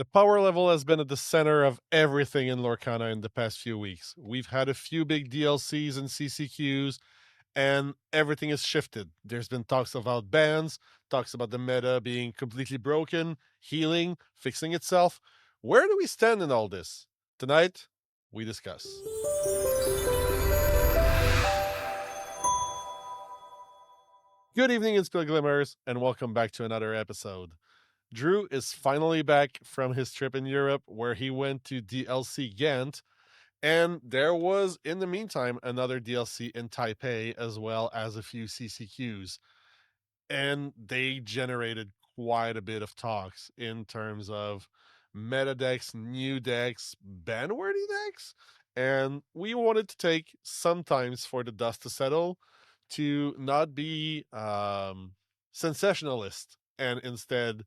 The power level has been at the center of everything in Lorcana in the past few weeks. We've had a few big DLCs and CCQs, and everything has shifted. There's been talks about bans, talks about the meta being completely broken, healing, fixing itself. Where do we stand in all this? Tonight, we discuss. Good evening, Inkspilled Glimmers, and welcome back to another episode. Drew is finally back from his trip in Europe where he went to DLC Ghent, and there was, in the meantime, another DLC in Taipei as well as a few CCQs. And they generated quite a bit of talks in terms of meta decks, new decks, ban-worthy decks. And we wanted to take sometimes for the dust to settle to not be sensationalist and instead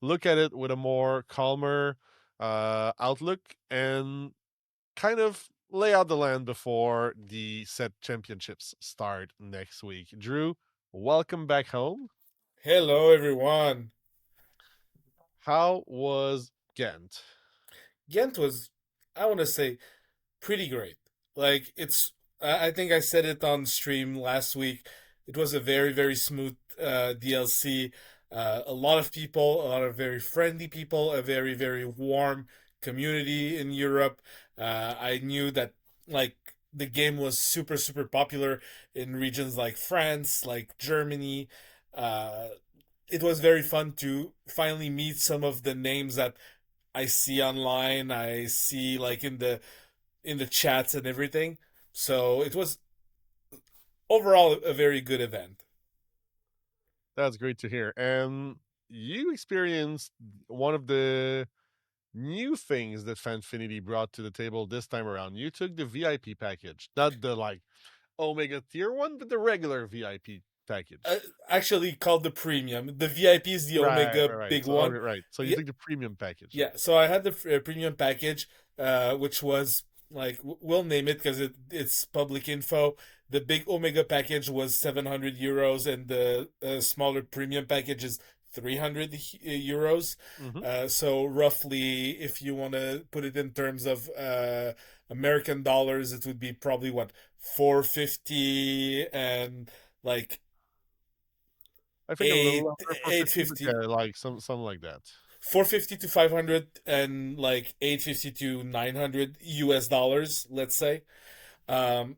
look at it with a more calmer outlook and kind of lay out the land before the set championships start next week. Drew, welcome back home. Hello, everyone. How was Ghent? Ghent was, I want to say, pretty great. Like, I think I said it on stream last week. It was a very, very smooth DLC. A lot of people, a lot of very friendly people, a very, very warm community in Europe. I knew that, like, the game was super, super popular in regions like France, like Germany. Uh, it was very fun to finally meet some of the names that I see online. I see like in the chats and everything. So it was overall a very good event. That's great to hear. And you experienced one of the new things that Fanfinity brought to the table this time around. You took the VIP package, not the like Omega tier one, but the regular VIP Uh, package. Actually, called the premium. The VIP is the Right, Omega right, right. big So, oh, one. right. So you Yeah, took the premium package. yeah. So I had the premium package, which was like we'll name it because it's public info. The big Omega package was 700 euros, and the smaller premium package is 300 euros. Hmm. So roughly, if you want to put it in terms of American dollars, it would be probably what 450 and like I think a little eight over 450, but 850 yeah, like something like that. 450 to 500 and like 850 to 900 US dollars, let's say.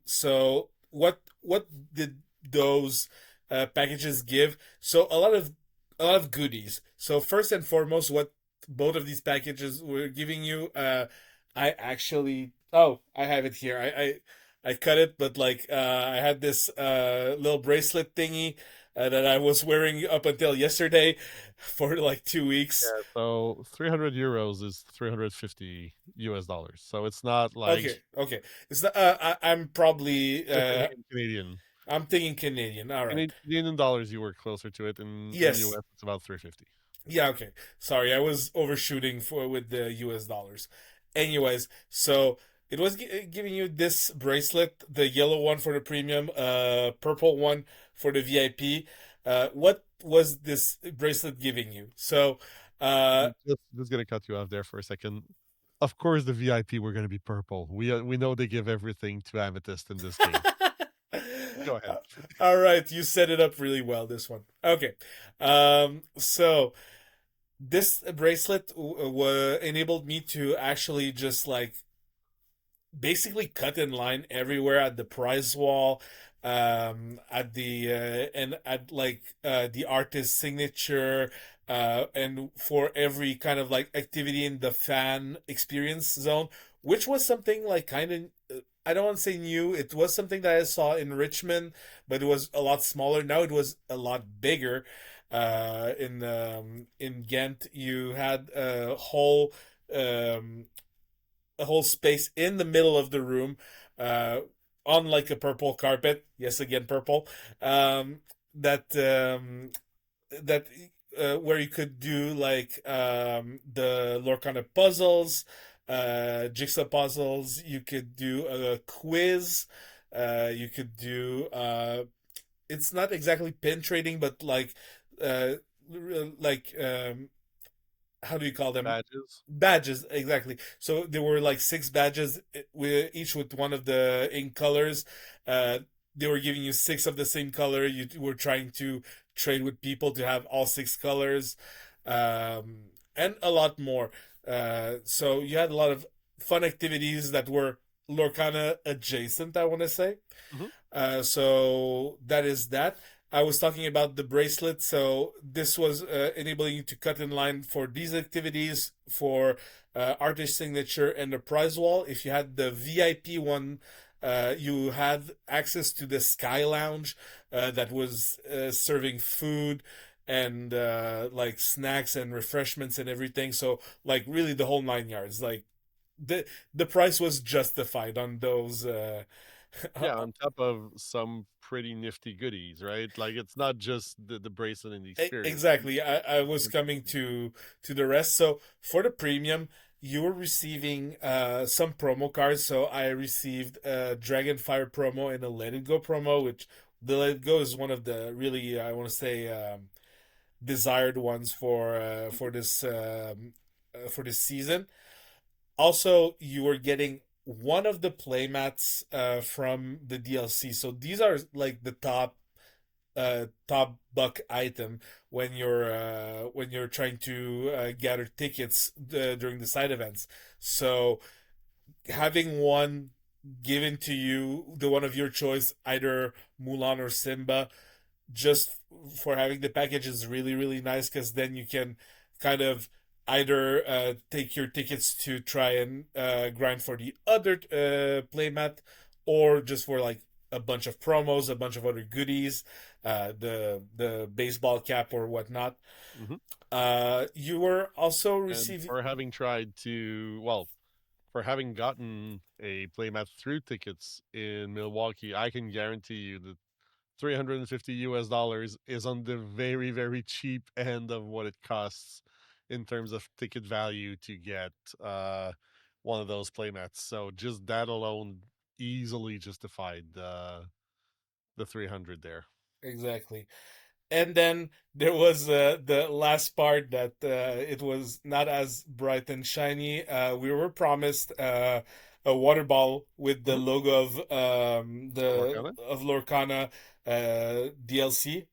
So what did those packages give? So a lot of goodies. So first and foremost, what both of these packages were giving you, I actually, I have it here. I cut it, but like I had this little bracelet thingy that I was wearing up until yesterday for like 2 weeks. Yeah, so 300 euros is 350 US dollars. So it's not Okay, like okay. It's not, I'm probably you're thinking Canadian. I'm thinking Canadian. All right. Canadian dollars, you were closer to it. In Yes. US, it's about 350. Yeah, okay. Sorry, I was overshooting for with the US dollars. Anyways, so it was giving you this bracelet, the yellow one for the premium, purple one for the VIP. What was this bracelet giving you? So, uh Just gonna cut you off there for a second. Of course, the VIP were gonna be purple. We know they give everything to Amethyst in this game. Go ahead. All right, you set it up really well this one. Okay. So this bracelet enabled me to actually just like basically cut in line everywhere at the prize wall, at the and at like the artist's signature, and for every kind of like activity in the fan experience zone, which was something like kind of, I don't want to say new. It was something that I saw in Richmond, but it was a lot smaller. Now it was a lot bigger. In Ghent, you had a whole space in the middle of the room, uh, on like a purple carpet. Yes, again purple. That that Where you could do like the Lorcana puzzles, jigsaw puzzles. You could do a quiz. You could do it's not exactly pin trading, but uh, like how do you call them? Badges. Badges, exactly. So there were like six badges, with each with one of the ink colors. Uh, they were giving you six of the same color. You were trying to trade with people to have all six colors, and a lot more. So you had a lot of fun activities that were Lorcana adjacent, I want to say. Hmm. So that is that. I was talking about the bracelet. So this was enabling you to cut in line for these activities, for artist signature and the prize wall. If you had the VIP one, you had access to the Sky Lounge that was serving food and like snacks and refreshments and everything. So like really the whole nine yards. Like the the price was justified on those. Yeah, on top of some pretty nifty goodies, right? Like it's not just the bracelet and the experience. Exactly. I was coming to the rest. So for the premium, you were receiving some promo cards. So I received a Dragonfire promo and a Let It Go promo, which the Let It Go is one of the really I want to say desired ones for this season. Also, you were getting one of the playmats from the DLC. So these are like the top buck item when you're trying to gather tickets during the side events. So having one given to you, the one of your choice, either Mulan or Simba, just for having the package is really really nice because then you can kind of either take your tickets to try and grind for the other playmat, or just for like a bunch of promos, a bunch of other goodies, the baseball cap or whatnot. Hmm. You were also And receiving for having tried to, well, for having gotten a playmat through tickets in Milwaukee, I can guarantee you that 350 US dollars is on the very, very cheap end of what it costs in terms of ticket value to get one of those playmats. So just that alone easily justified the 300 there. exactly. And then there was the last part that it was not as bright and shiny. We were promised a water ball with the Hmm. logo Lorcana? of Lorcana DLC.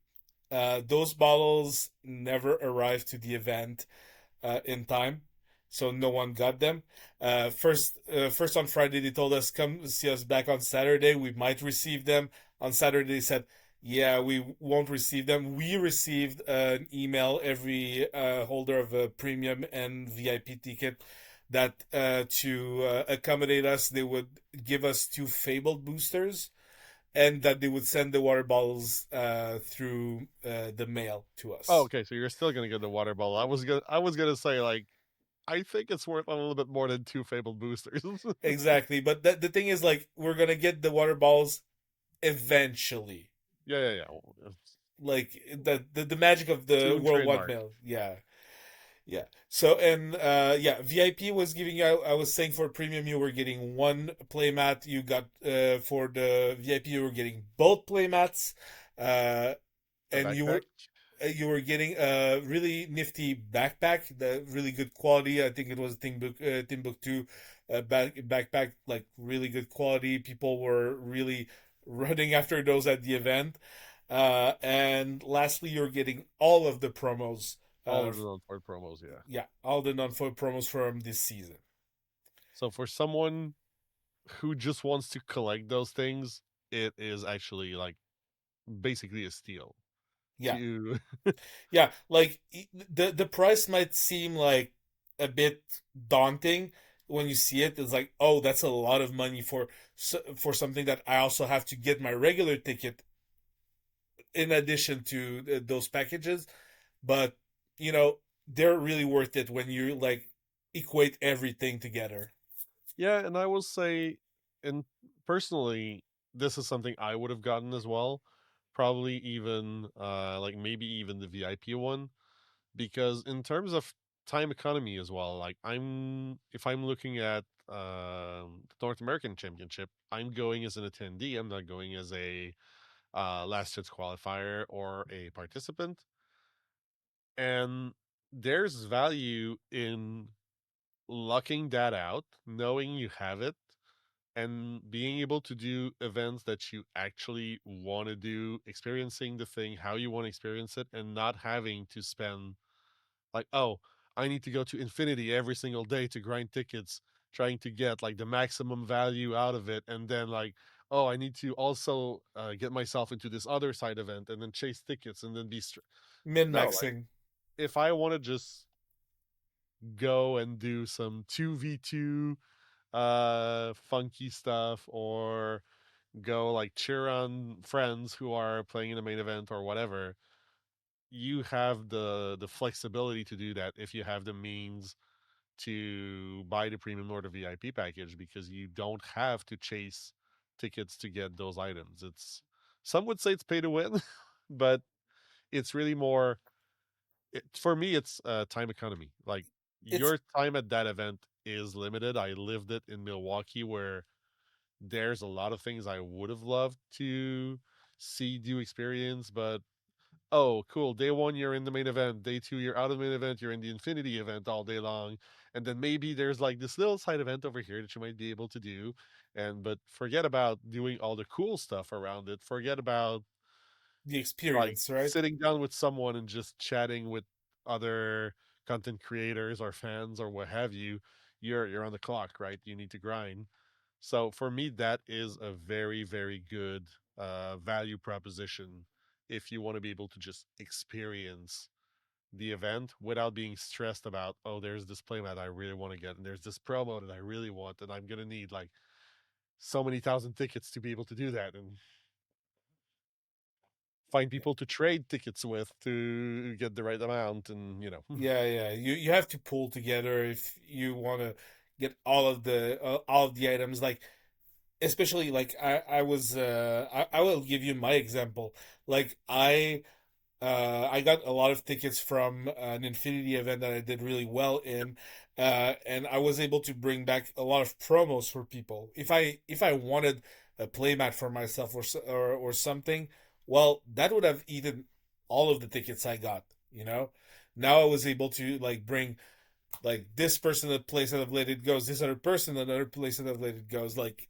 Those bottles never arrived to the event in time, so no one got them. First on Friday they told us come see us back on Saturday. We might receive them. On Saturday they said, yeah, we won't receive them. We received an email, every holder of a premium and VIP ticket, that to accommodate us they would give us two fabled boosters, and that they would send the water bottles through the mail to Oh, us. okay. So you're still gonna get the water bottle. I was gonna say like I think it's worth a little bit more than two fabled boosters. Exactly, but the thing is, like, we're gonna get the water bottles eventually. Yeah, yeah, yeah. Well, Like the magic of the Soon worldwide trademark. mail. Yeah, yeah. So and yeah, VIP was giving you. I was saying for premium, you were getting one playmat. You got for the VIP, you were getting both playmats. Uh, A and backpack. you were getting a really nifty backpack, the really good quality. I think it was Timbuktu backpack, like really good quality. People were really running after those at the event. And lastly, you're getting all of the promos. All of the non-foil promos, yeah. Yeah, all the non-foil promos from this season. So for someone who just wants to collect those things, it is actually like basically a steal. Yeah, To yeah. Like the price might seem like a bit daunting when you see it. It's like, oh, that's a lot of money for something that I also have to get my regular ticket in addition to those packages. But you know, they're really worth it when you like equate everything together. yeah, and I will say, and personally, this is something I would have gotten as well. Probably even like maybe even the VIP one, because in terms of time economy as well, like if I'm looking at the North American Championship, I'm going as an attendee. I'm not going as a last chance qualifier or a participant. And there's value in lucking that out, knowing you have it, and being able to do events that you actually want to do, experiencing the thing how you want to experience it, and not having to spend like, oh, I need to go to infinity every single day to grind tickets, trying to get like the maximum value out of it, and then like, oh, I need to also get myself into this other side event and then chase tickets and then Min no, like maxing. if I want to just go and do some 2v2 funky stuff, or go like cheer on friends who are playing in the main event or whatever, you have the flexibility to do that if you have the means to buy the premium or the VIP package, because you don't have to chase tickets to get those items. It's, some would say it's pay to win, but it's really more, for me it's time economy. Like, It's your time at that event is limited. I lived it in Milwaukee, where there's a lot of things I would have loved to see, do, experience, but oh, cool. Day one, you're in the main event. Day two, you're out of the main event. You're in the Infinity event all day long. And then maybe there's like this little side event over here that you might be able to do. And, but forget about doing all the cool stuff around it. Forget about the like experience, right? sitting down with someone and just chatting with other content creators or fans or what have you. You're on the clock, right? You need to grind. So for me, that is a very, very good value proposition if you want to be able to just experience the event without being stressed about, oh, there's this playmat I really want to get, and there's this promo that I really want, and I'm gonna need like so many thousand tickets to be able to do that, and find people to trade tickets with to get the right amount, and Yeah, yeah. You have to pull together if you want to get all of the items. Like especially like I was I will give you my example. Like I got a lot of tickets from an Infinity event that I did really well in, and I was able to bring back a lot of promos for people. If I wanted a playmat for myself or something, well, that would have eaten all of the tickets I got. You know, now I was able to like bring like this person that place that I've let it goes, this other person another place that I've let it goes. Like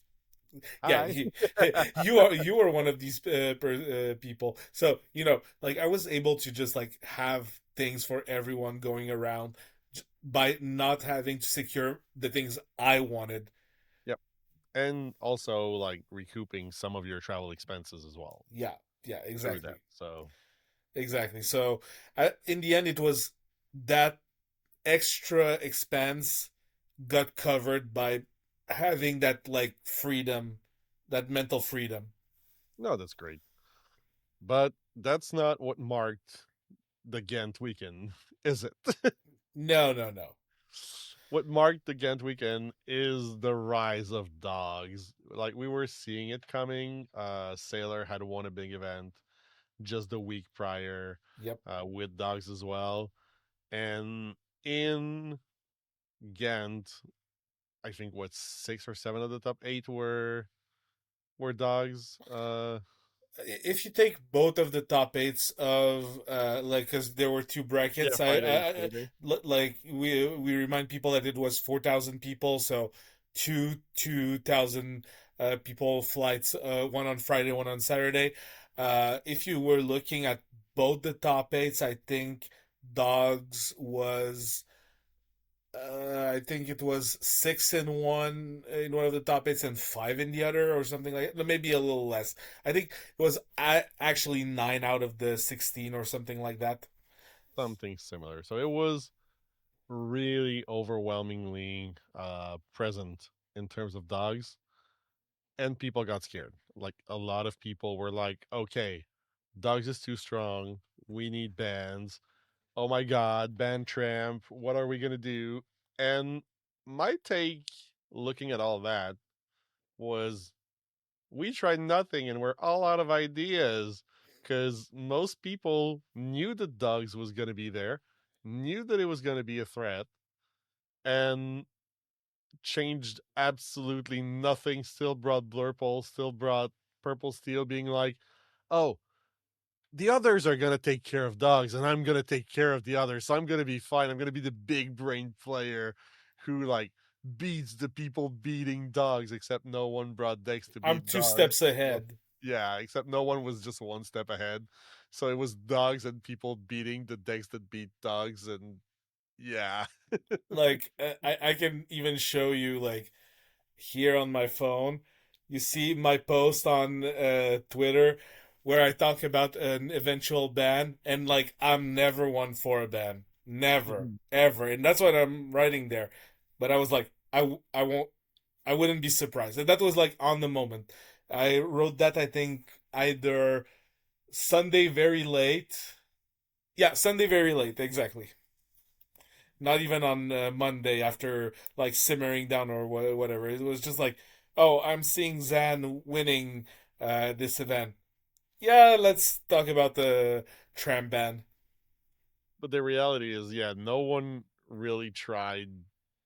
yeah, hi. you are one of these people. So like I was able to just like have things for everyone going around by not having to secure the things I wanted. Yep. And also like recouping some of your travel expenses as well Yeah, yeah, through that. exactly, So exactly. So in the end, it was that extra expense got covered by having that like freedom, that mental freedom. no, that's great. But that's not what marked the Ghent weekend, is it? No, no, no. What marked the Ghent weekend is the rise of dogs. Like, we were seeing it coming. Sailor had won a big event just the week prior, Yep. with dogs as well. And in Ghent, I think what, 6 or 7 of the top 8 were dogs. If you take both of the top eights of like because there were two Yeah, brackets Friday and Saturday. like we remind people that it was 4,000 people, so 2,000 people flights, one on Friday, one on Saturday. If you were looking at both the top eights, I think dogs was I think it was six in one of the top eights and five in the other, or something like that. Maybe a little less. I think it was actually nine out of the 16 or something like that. Something similar. So it was really overwhelmingly present in terms of dogs, and people got scared. Like, a lot of people were like, okay, dogs is too strong, we need bans. Oh my god, ban tramp, what are we gonna do? And my take, looking at all that, was we tried nothing and we're all out of ideas, because most people knew the dogs was gonna be there, knew that it was gonna be a threat, and changed absolutely nothing. Still brought Blurple, still brought Purple Steel, being like, oh, the others are gonna take care of dogs, and I'm gonna take care of the others. So I'm gonna be fine. I'm gonna be the big brain player who like beats the people beating dogs, except no one brought decks to I'm beat two dogs. steps So, ahead. yeah, except no one was just one step ahead. So it was dogs and people beating the decks that beat dogs, and yeah. Like I can even show you like here on my phone. You see my post on Twitter where I talk about an eventual ban, and like I'm never one for a ban, never, Mhm. ever, and that's what I'm writing there. But I was like, I won't, I wouldn't be surprised. And that was like on the moment. I wrote that I think either Sunday very late. Yeah, Sunday very late, exactly. Not even on Monday after like simmering down or whatever. It was just like, oh, I'm seeing Zan winning this event. Yeah, let's talk about the tram ban. But the reality is, yeah, no one really tried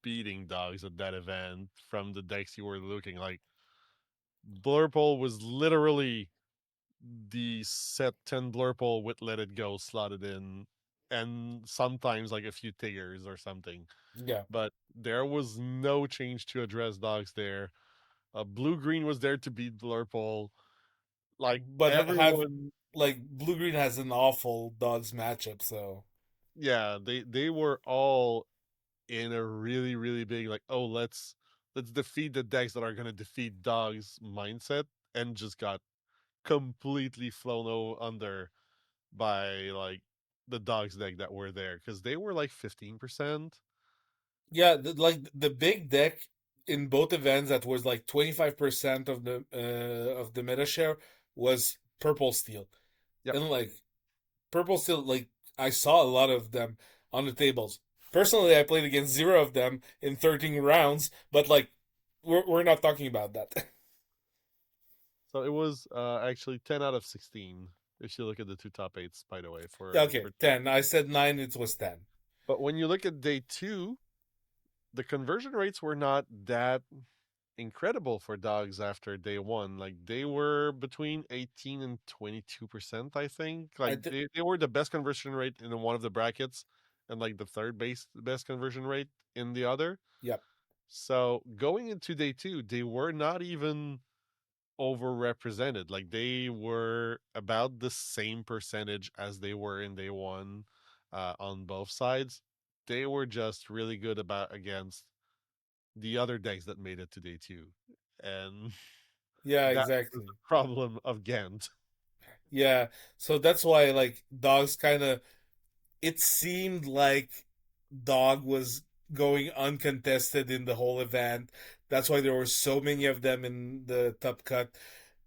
beating dogs at that event from the decks you were looking like. Blurple was literally the set 10 Blurple with Let It Go slotted in, and sometimes like a few Tigers or something. Yeah, But there was no change to address dogs there. Blue Green was there to beat Blurple. Like but have everyone, like blue green has an awful dogs matchup, so yeah, they were all in a really really big like, oh, let's defeat the decks that are gonna defeat dogs mindset, and just got completely under by like the dogs deck that were there because they were like 15%. yeah, like the big deck in both events that was like 25% of the meta share was purple steel. Yep. And like purple steel, like I saw a lot of them on the tables. Personally, I played against zero of them in 13 rounds, but like we're not talking about that. So it was actually 10 out of 16 if you look at the two top eights, by the way, Yeah, for okay, 10. I said 9, it was 10. but when you look at day two, the conversion rates were not that incredible for dogs after day one. Like they were between 18 and 22%, I think. I Like th- they were the best conversion rate in one of the brackets and like the third best conversion rate in the other. yeah. So going into day two, they were not even overrepresented. Like they were about the same percentage as they were in day one on both sides. They were just really good about against the other decks that made it to day two. And Yeah, that was exactly. the problem of Ghent. Yeah. So that's why like dogs kind of it seemed like dog was going uncontested in the whole event. That's why there were so many of them in the top cut.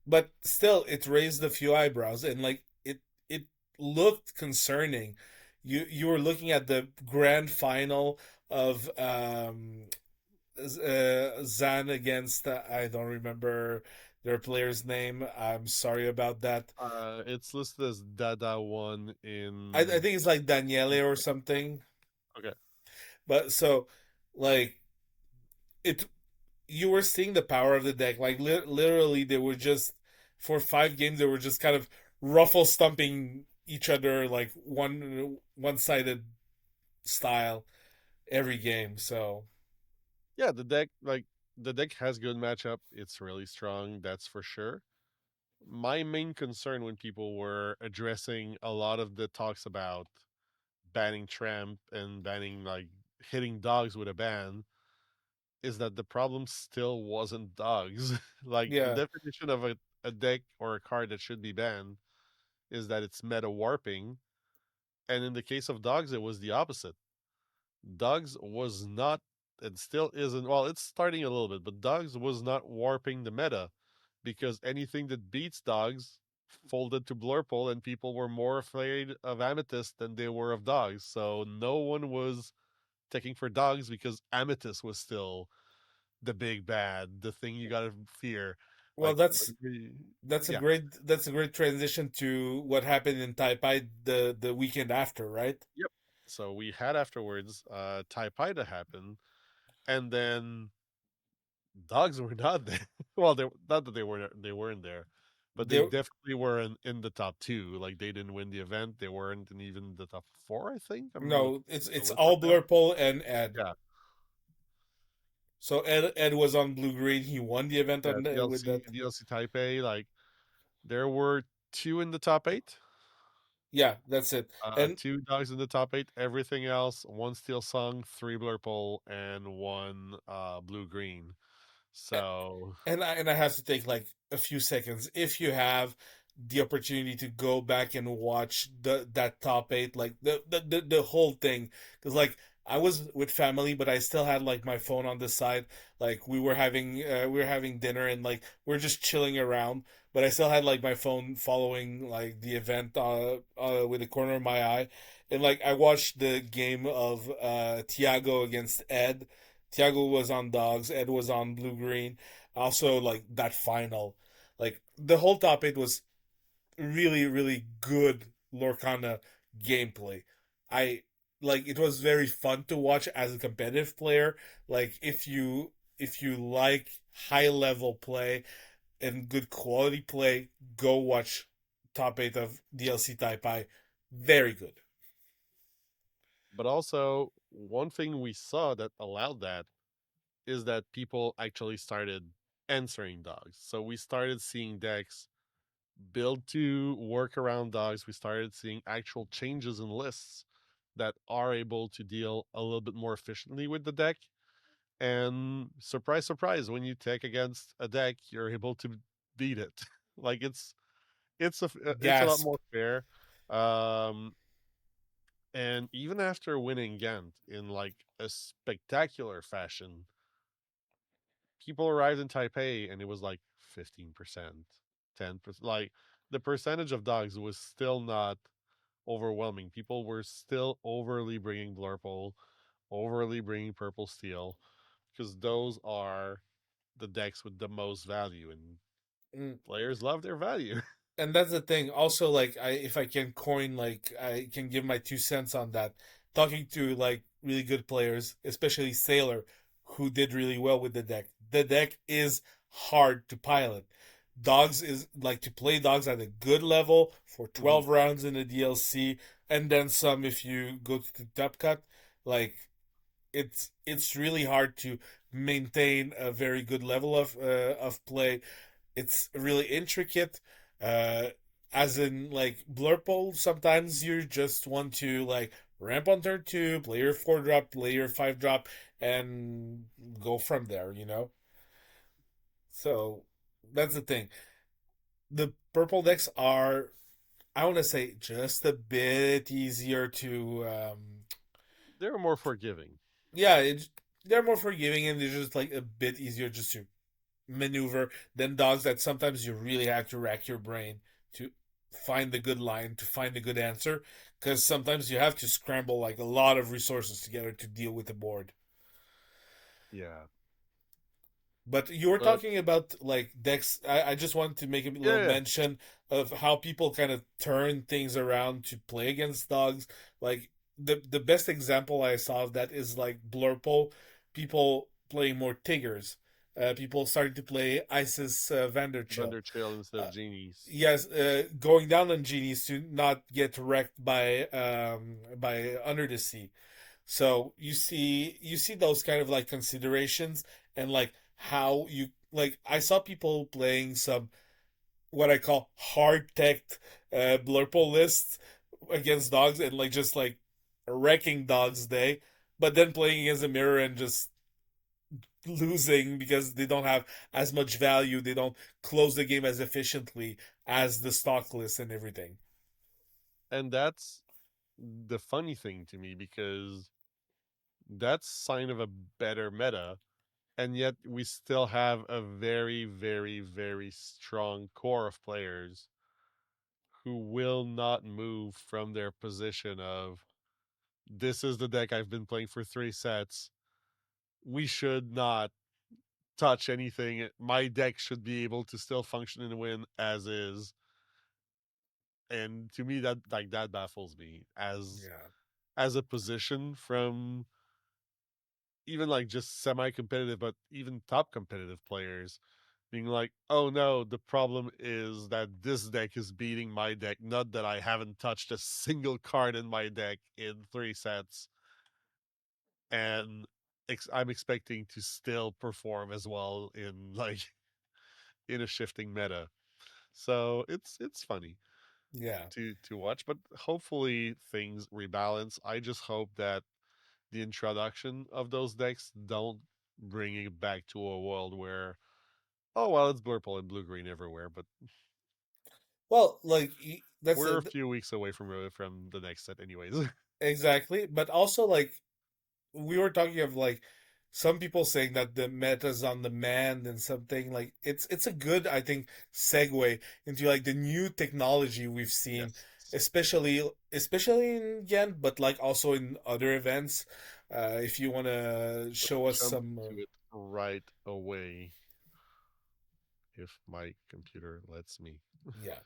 But still it raised a few eyebrows and like it looked concerning. You were looking at the grand final of Zan against I don't remember their player's name. I'm sorry about that. It's listed as Dada one I in. think it's like Daniele or something. Okay. But so like it you were seeing the power of the deck. Like literally they were just for 5 games they were just kind of ruffle stumping each other like one-sided style every game. So Yeah, the deck has good matchup. It's really strong, that's for sure. My main concern when people were addressing a lot of the talks about banning tramp and banning like hitting dogs with a ban is that the problem still wasn't dogs. Like the yeah. definition of a deck or a card that should be banned is that it's meta warping. And in the case of dogs, it was the opposite. Dogs was not and still isn't, well, it's starting a little bit, but dogs was not warping the meta because anything that beats dogs folded to Blurple, and people were more afraid of Amethyst than they were of dogs. So no one was taking for dogs because Amethyst was still the big bad, the thing you gotta fear. Well, Like yeah, that's a great transition to what happened in Taipei the weekend after, right? yep. So we had afterwards Taipei to happen, and then dogs were not there. Well, they not that they weren't there. but they They definitely were in the top two. Like they didn't win the event. They weren't in even the top four. I think I'm looking no, it's at the it's list all right now. Blurple and Ed. Yeah, So Ed was on blue green. He won the event yeah. on with DLC that. DLC Taipei. Like there were two in the top eight. Yeah, that's it. And Two dogs in the top eight. Everything else, one steel song, three blurple, and one blue green. So and I have to take like a few seconds if you have the opportunity to go back and watch that top eight, like the whole thing, because like I was with family, but I still had like my phone on the side. Like we were having dinner and like we're just chilling around, but I still had like my phone following like the event with the corner of my eye, and like I watched the game of Tiago against Ed. Tiago was on dogs, Ed was on blue green. Also, like that final, like the whole top eight was really, really good Lorcana gameplay. I like it was very fun to watch as a competitive player. Like if you like high level play and good quality play, go watch top eight of DLC Taipei. Very good. but also one thing we saw that allowed that is that people actually started answering dogs. So we started seeing decks build to work around dogs. We started seeing actual changes in lists that are able to deal a little bit more efficiently with the deck. And surprise, surprise, when you take against a deck, you're able to beat it. like it's a lot Gasp. more fair. Um, and even after winning Ghent in like a spectacular fashion, people arrived in Taipei and it was like 15%, 10%. Like the percentage of dogs was still not overwhelming. People were still overly bringing Blurple, overly bringing Purple Steel, because those are the decks with the most value, and Mm. players love their value. And that's the thing. Also, like I if I can coin, like I can give my 2 cents on that. Talking to like really good players, especially Sailor, who did really well with the deck. The deck is hard to pilot. Dogs is like to play dogs at a good level for Mhm. 12 rounds in the DLC and then some if you go to the top cut. Like it's really hard to maintain a very good level of play. It's really intricate. Uh, as in like Blurple, sometimes you just want to like ramp on turn two, play your 4 drop, play your 5 drop, and go from there. So that's the thing. The purple decks are, I want to say, just a bit easier to They're more forgiving. yeah, they're more forgiving and they're just like a bit easier just to maneuver than dogs that sometimes you really have to rack your brain to find the good line, to find the good answer, because sometimes you have to scramble like a lot of resources together to deal with the board. Yeah. But you were But talking about like decks. I just wanted to make a yeah, little yeah. mention of how people kind of turn things around to play against dogs. Like the best example I saw of that is like Blurple, people playing more Tigers, people starting to play Isis Vanderchill. Thunder Trail instead of Uh, genies. yes, going down on genies to not get wrecked by Under the Sea. So you see those kind of like considerations and like how you like I saw people playing some what I call hard tech blurple lists against dogs and like just like wrecking dogs day, but then playing against a mirror and just losing because they don't have as much value, they don't close the game as efficiently as the stock list and everything. And that's the funny thing to me because that's sign of a better meta, and yet we still have a very, very, very strong core of players who will not move from their position of this is the deck I've been playing for three sets. We should not touch anything. My deck should be able to still function and win as is. And to me, that baffles me Yeah. as a position from even like just semi competitive, but even top competitive players. being like, oh no, the problem is that this deck is beating my deck, not that I haven't touched a single card in my deck in 3 sets, and I'm expecting to still perform as well in like in a shifting meta. So it's funny Yeah. to watch, but hopefully things rebalance. I just hope that the introduction of those decks don't bring it back to a world where, oh well, it's purple and blue green everywhere, but Well, that's we're a few weeks away from the next set anyways. exactly. But also, we were talking of some people saying that the meta's on demand and something like it's a good, I think, segue into like the new technology we've seen, Yes. especially in Ghent, but like also in other events. If you want to Let's show us jump some, into it right away if my computer lets me. yeah.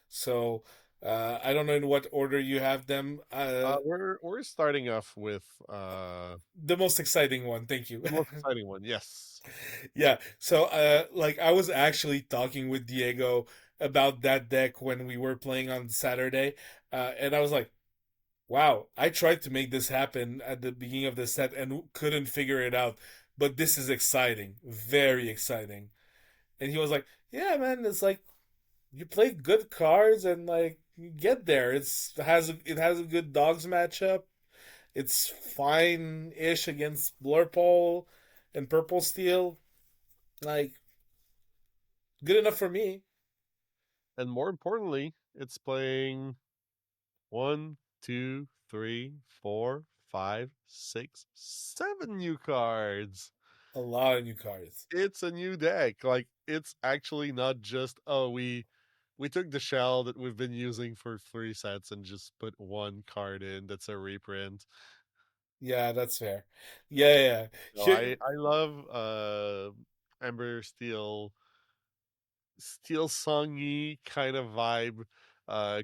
So I don't know in what order you have them. We're starting off with The most exciting one, thank you. the most exciting one. Yes. Yeah. So, I was actually talking with Diego about that deck when we were playing on Saturday, and I was like, "Wow, I tried to make this happen at the beginning of the set and couldn't figure it out, but this is exciting, very exciting." And he was like, "Yeah, man, it's like you play good cards and like you get there. It has a good dogs matchup. It's fine-ish against Blurpole and Purple Steel. Like good enough for me." And more importantly, it's playing one, two, three, four, five, six, 7 new cards. A lot of new cards. It's a new deck. Like it's actually not just, oh, we took the shell that we've been using for 3 sets and just put one card in that's a reprint. Yeah, that's fair. Yeah, yeah, yeah. No, I love Ember Steel songy kind of vibe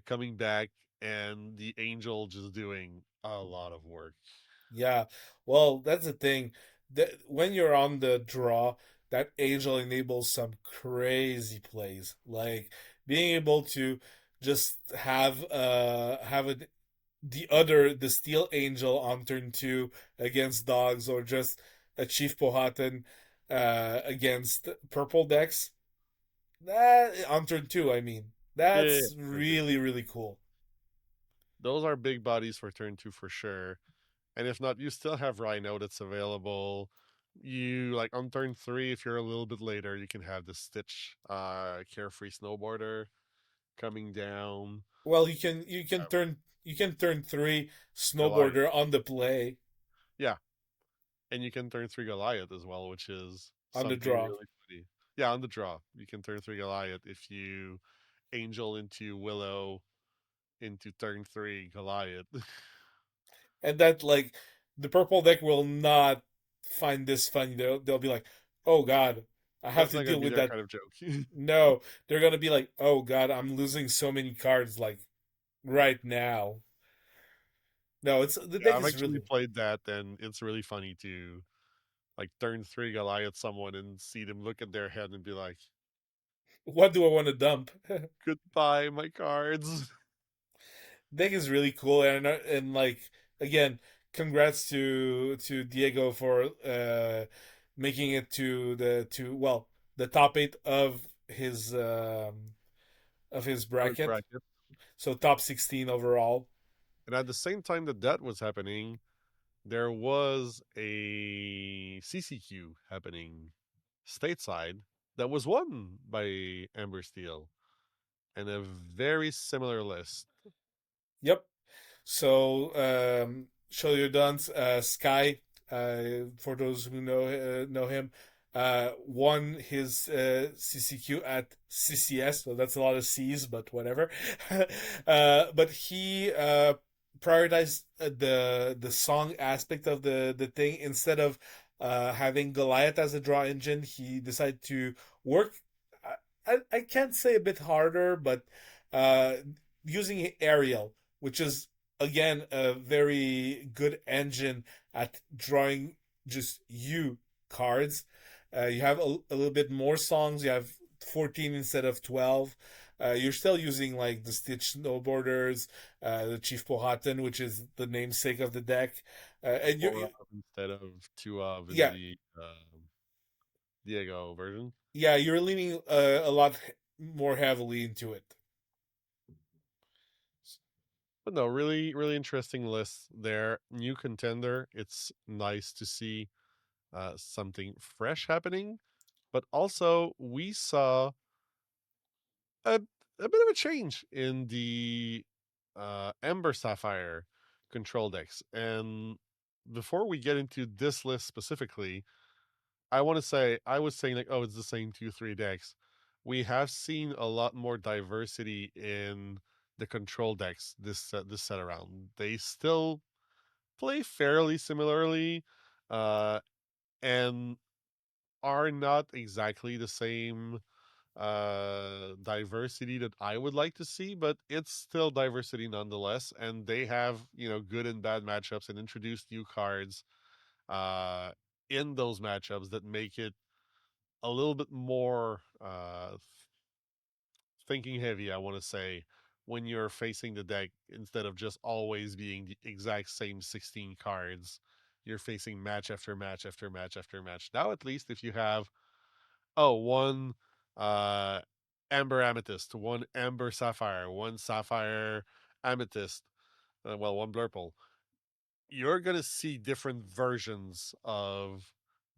coming back, and the angel just doing a lot of work. Yeah. Well, that's the thing. That when you're on the draw, that angel enables some crazy plays. Like being able to just have the steel angel on turn two against dogs, or just a Chief Powhatan against purple decks. That on turn two, I mean. Yeah, yeah, That's turn two. really, really cool. Those are big bodies for turn two for sure. And if not, you still have Rhino that's available. You like on turn three, if you're a little bit later, you can have the Stitch Carefree Snowboarder coming down. Well, you can turn three Goliath. snowboarder on the play Yeah. And you can turn three Goliath as well, which is on the something draw. really funny. Yeah, on the draw. You can turn three Goliath if you Angel into Willow into turn three Goliath. And that the purple deck will not find this funny. They'll be like, "Oh god, I have That's to not gonna deal be with their that." kind of joke. No, they're going to be like, "Oh god, I'm losing so many cards like right now." No, it's the Yeah, deck I've is actually really. played that, and it's really funny to like turn three Goliath someone and see them look at their head and be like, What do I want to dump? "Goodbye, my cards." Deck is really cool, and again, congrats to Diego for making it to the top eight of his Out of bracket. bracket. So top 16 overall. And at the same time that that was happening, there was a CCQ happening stateside that was won by Amber Steel and a very similar list. Yep. So show your duns. Sky, for those who know him, won his CCQ at CCS. So that's a lot of C's, but whatever. But he prioritized the song aspect of the thing instead of having Goliath as a draw engine. He decided to work. I can't say a bit harder, but uh, using Ariel, which is again a very good engine at drawing just you cards. You have a little bit more songs. You have 14 instead of 12. You're still using like the Stitch Snowboarders, the Chief Powhatan, which is the namesake of the deck, and Four of instead of two of in yeah, the Diego version. yeah, you're leaning a lot more heavily into it. But no, really, really interesting list there. New contender. It's nice to see something fresh happening. But also, we saw a, a bit of a change in the Ember Sapphire control decks. And before we get into this list specifically, I want to say, I was saying, like, oh, it's the same 2, 3 decks. We have seen a lot more diversity in the control decks this set around. They still play fairly similarly, uh, and are not exactly the same diversity that I would like to see, but it's still diversity nonetheless. And they have, good and bad matchups and introduced new cards uh in those matchups that make it a little bit more thinking heavy, I want to say, when you're facing the deck instead of just always being the exact same 16 cards. You're facing match after match after match after match. Now, at least if you have, one uh, Amber Amethyst, one Amber Sapphire, one Sapphire Amethyst, one Blurple, you're going to see different versions of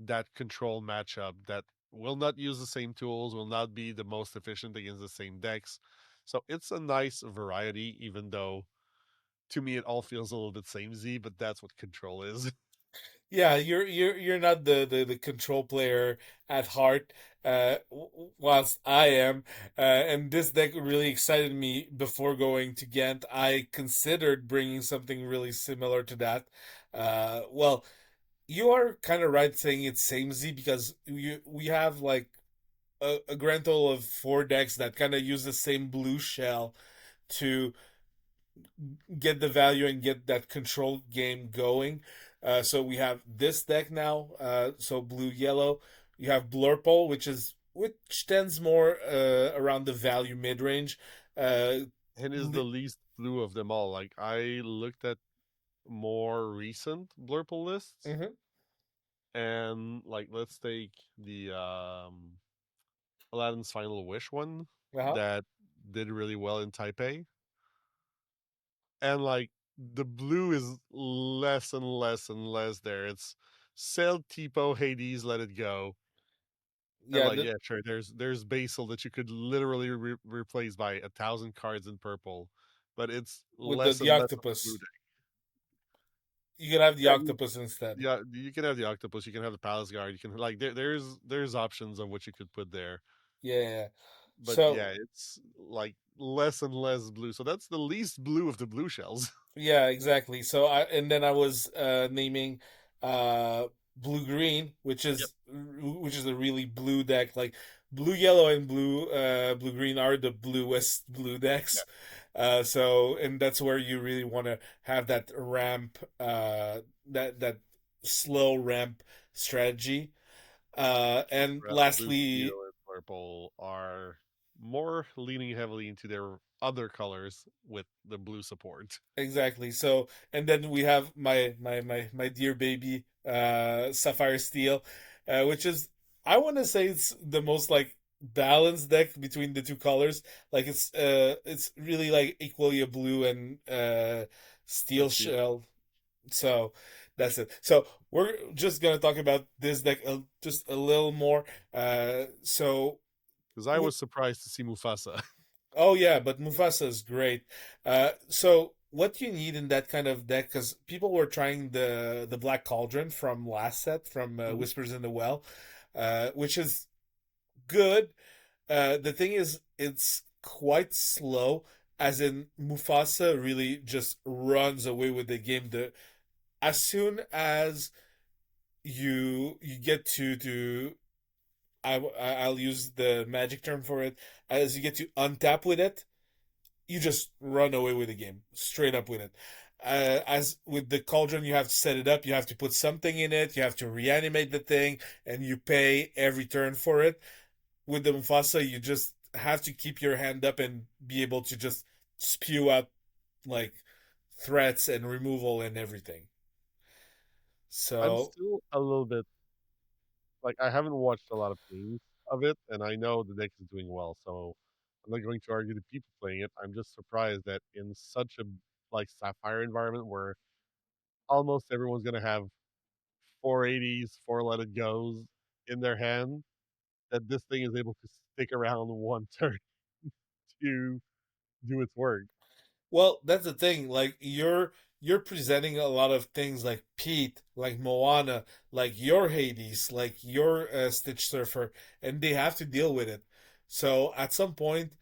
that control matchup that will not use the same tools, will not be the most efficient against the same decks. So it's a nice variety, even though to me it all feels a little bit samey, but that's what control is. Yeah, you're not the control player at heart, whilst I am. And this deck really excited me before going to Ghent. I considered bringing something really similar to that. Well, you are kind of right saying it's samey because we have like a grand total of four decks that kind of use the same blue shell to get the value and get that control game going. So we have this deck now. So blue yellow. You have Blurple, which tends more around the value mid range. Uh, And is the least blue of them all. Like, I looked at more recent Blurple lists, mhm. and like, let's take the Aladdin's Final Wish one Uh-huh. that did really well in Taipei. And like, the blue is less and less and less there. It's Sail Tipo, Hades, Let It Go. And Yeah, like, yeah, sure, there's Basil that you could literally replace by 1,000 cards in purple, but it's with less the and less of a blue octopus. deck. You can have the Yeah, octopus instead. yeah, you can have the octopus, you can have the palace guard, you can, like, there's options of what you could put there. Yeah, yeah, yeah. But So yeah, it's like less and less blue. So that's the least blue of the blue shells. yeah, exactly. So I and then I was naming uh blue green, Yep. which is a really blue deck. Like blue yellow and blue green are the bluest blue Yeah. decks. So and that's where you really want to have that ramp that slow ramp strategy. And Whereas blue, lastly, teal, and purple are more leaning heavily into their other colors with the blue support. exactly. So, and then we have my dear baby, Sapphire Steel, which is I want to say it's the most like balanced deck between the two colors. Like it's really like equally a blue and And steel steel. shell. So that's it. So we're just gonna talk about this deck just a little more. So Because I was surprised to see Mufasa. Oh yeah, but Mufasa is great. So what you need in that kind of deck, because people were trying the Black Cauldron from last set from Mhm. Whispers in the Well, which is good. The thing is, it's quite slow. As in, Mufasa really just runs away with the game. The as soon as you get to I'll use the magic term for it. As you get to untap with it, you just run away with the game, straight up with it. As with the cauldron, you have to set it up. You have to put something in it. You have to reanimate the thing, and you pay every turn for it. With the Mufasa, you just have to keep your hand up and be able to just spew out like threats and removal and everything. I'm So, still a little bit like I haven't watched a lot of games of it, and I know the deck is doing well, so I'm not going to argue the people playing it. I'm just surprised that in such a like Sapphire environment where almost everyone's gonna have 480s, four let it goes in their hand, that this thing is able to stick around one turn to do its work. well, that's the thing. Like you're presenting a lot of things like Pete, like Moana, like your Hades, like your Stitch Surfer, and they have to deal with it. So at some point,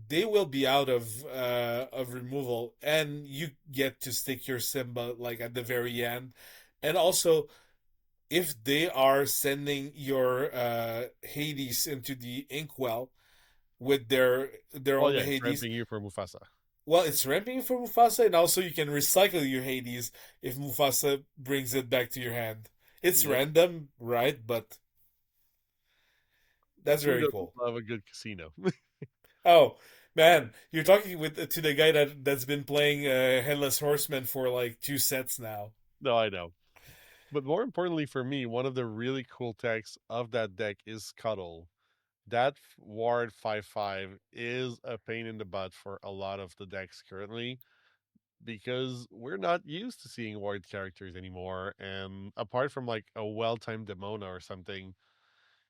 they will be out of removal, and you get to stick your Simba like at the very end. And also, if they are sending your Hades into the inkwell with their Well, own yeah, it's Hades, ramping you for Mufasa. well, it's ramping for Mufasa, and also you can recycle your Hades if Mufasa brings it back to your hand. It's Yep. random, right? But that's Who very doesn't cool. love a good casino? Oh man, you're talking with to the guy that's been playing Headless Horseman for like 2 sets now. No, I know. But more importantly for me, one of the really cool techs of that deck is Cuddle. That Ward 5/5 is a pain in the butt for a lot of the decks currently because we're not used to seeing Ward characters anymore. And apart from like a well timed Demona or something,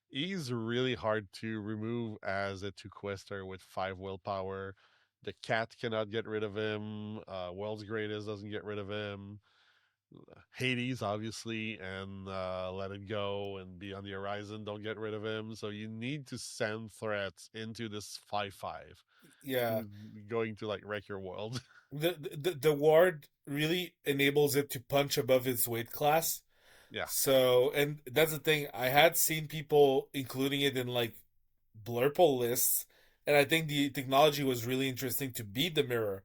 he's really hard to remove as a two quester with 5 willpower. The cat cannot get rid of him. World's Greatest doesn't get rid of him. Hades, obviously, and Let It Go and Be on the Horizon don't get rid of him. So you need to send threats into this 5/5 Yeah, who's going to like wreck your world. the ward really enables it to punch above its weight class. Yeah. So, and that's the thing. I had seen people including it in like blurple lists, and I think the technology was really interesting to beat the mirror.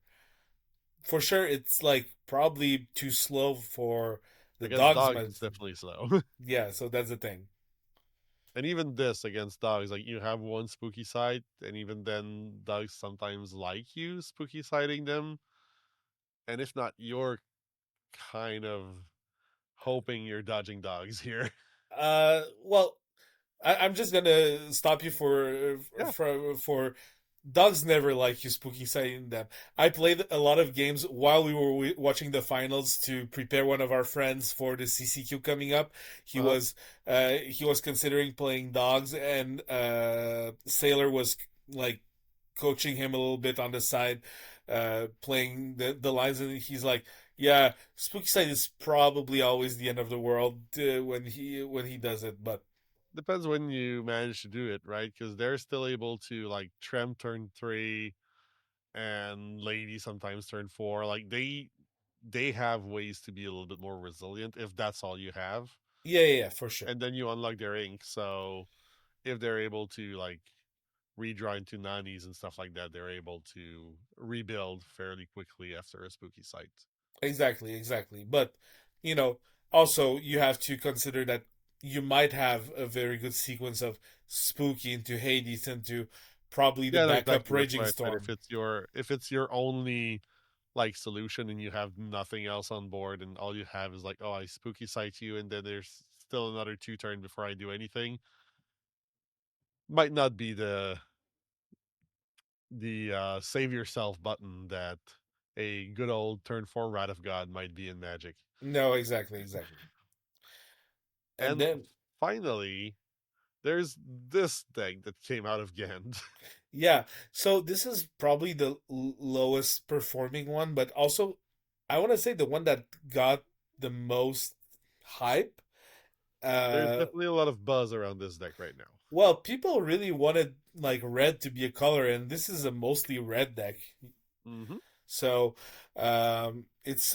For sure, it's like probably too slow for the Against dogs. dogs, it's definitely slow. Yeah, so that's the thing. And even this against dogs, like you have one spooky side, and even then, dogs sometimes like you spooky siding them. And if not, you're kind of hoping you're dodging dogs here. Well, I'm just gonna stop you Yeah. for dogs never like you spooky sighting them. I played a lot of games while we were watching the finals to prepare one of our friends for the CCQ coming up. He Uh-huh. was he was considering playing dogs, and Sailor was like coaching him a little bit on the side, playing the lines, and he's like, "Yeah, spooky sight is probably always the end of the world when he does it, but." Depends when you manage to do it, right? Because they're still able to like Trem turn 3 and Lady sometimes turn 4. Like they have ways to be a little bit more resilient if that's all you have. Yeah, yeah, yeah, for sure. And then you unlock their ink. So if they're able to like redraw into nannies and stuff like that, they're able to rebuild fairly quickly after a spooky sight. Exactly, exactly. But, you know, also you have to consider that you might have a very good sequence of Spooky into Hades into probably the Yeah, no, backup exactly. That's Raging why I said Storm. if it's your only like solution and you have nothing else on board and all you have is like, oh, I spooky sight you and then there's still another 2 turn before I do anything, might not be the save yourself button that a good old turn 4 Rat of God might be in Magic. No, exactly, exactly. And And then, finally, there's this deck that came out of Ghent. yeah, so this is probably the lowest performing one, but also I want to say the one that got the most hype. There's Uh, definitely a lot of buzz around this deck right now. well, people really wanted like red to be a color, and this is a mostly red deck. Hmm. So it's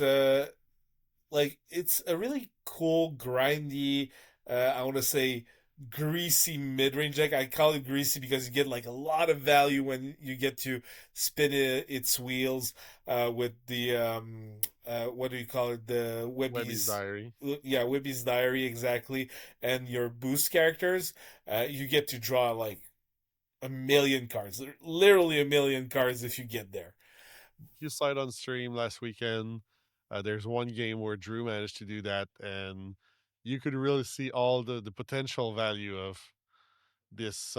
like it's a really cool, grindy. I want to say greasy mid range deck. I call it greasy because you get like a lot of value when you get to spin its wheels with the what do you call it? The Webby's Webby's. Diary. Yeah, Webby's Diary, exactly. And your boost characters, you get to draw like a million cards, literally a million cards if you get there. You saw it on stream last weekend. There's one game where Drew managed to do that, and you could really see all the potential value of this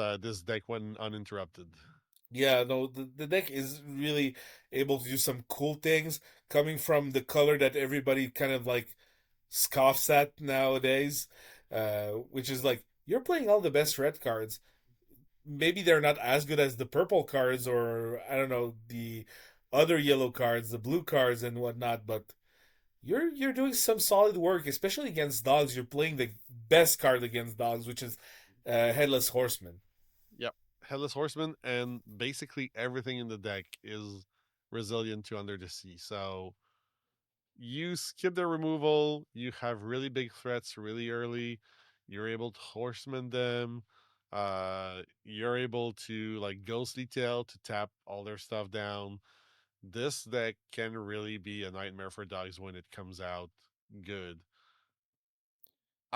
deck when uninterrupted. Yeah, no, the deck is really able to do some cool things coming from the color that everybody kind of like scoffs at nowadays, which is like you're playing all the best red cards. Maybe they're not as good as the purple cards or I don't know the other yellow cards, the blue cards and whatnot, but you're doing some solid work, especially against dogs. You're playing the best card against dogs, which is Headless Horseman. Yep, Headless Horseman, and basically everything in the deck is resilient to Under the Sea. So you skip the removal, you have really big threats really early. You're able to horseman them. You're able to like ghostly tail to tap all their stuff down. This deck can really be a nightmare for dogs when it comes out good.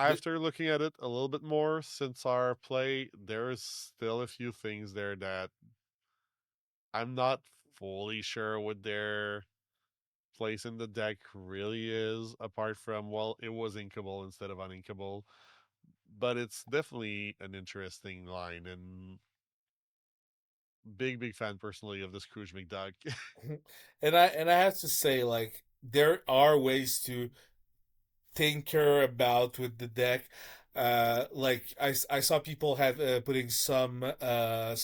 The, After looking at it a little bit more since our play, there's still a few things there that I'm not fully sure what their place in the deck really is, apart from, well, it was inkable instead of uninkable. But it's definitely an interesting line, and big fan personally of the Scrooge McDuck. and I have to say, like, there are ways to tinker about with the deck. Like I saw people have putting some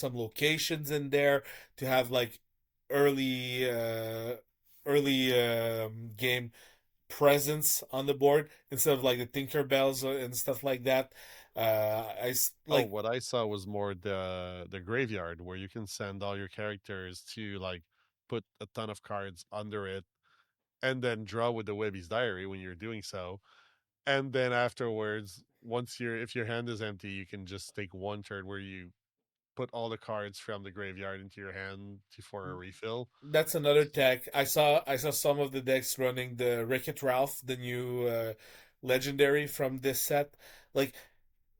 locations in there to have like early early game presence on the board instead of like the Tinker Bells and stuff like that. Oh, Like what I saw was more the graveyard where you can send all your characters to like put a ton of cards under it and then draw with the Webby's Diary when you're doing so. And then afterwards, once your if your hand is empty, you can just take one turn where you put all the cards from the graveyard into your hand for a refill. that's another tech. I saw some of the decks running the Wreck-It Ralph, the new legendary from this set. Like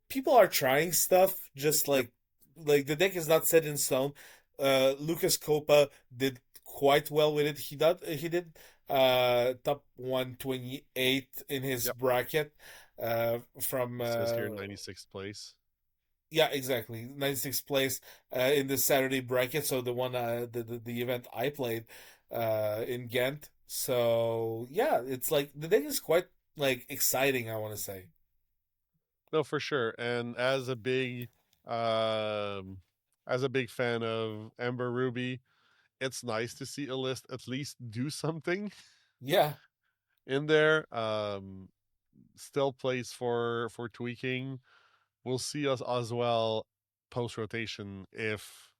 people are trying stuff just Yep. like the deck is not set in stone. Lucas Copa did quite well with it. He did top 128 in his Yep. bracket from Says here 96th place. yeah, exactly, 96th place in the Saturday bracket, so the one the event I played in Ghent. So yeah, it's like the deck is quite like exciting, I want to say. No, for sure. And um as a big fan of Ember Ruby, it's nice to see a list at least do something Yeah. in there. Still plays for tweaking. We'll see us as well post rotation if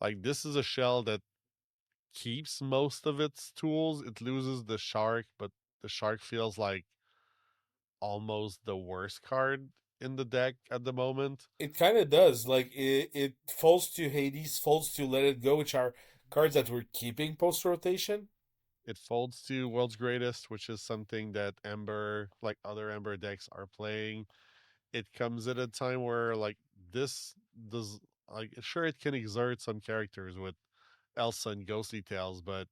like this is a shell that keeps most of its tools. It loses the shark, but the shark feels like almost the worst card in the deck at the moment. It kind of does. Like it falls to Hades, falls to Let It Go, which are cards that we're keeping post rotation. It folds to World's Greatest, which is something that Ember, like other Ember decks, are playing. It comes at a time where like this does like sure it can exert some characters with Elsa and Ghostly Tales, but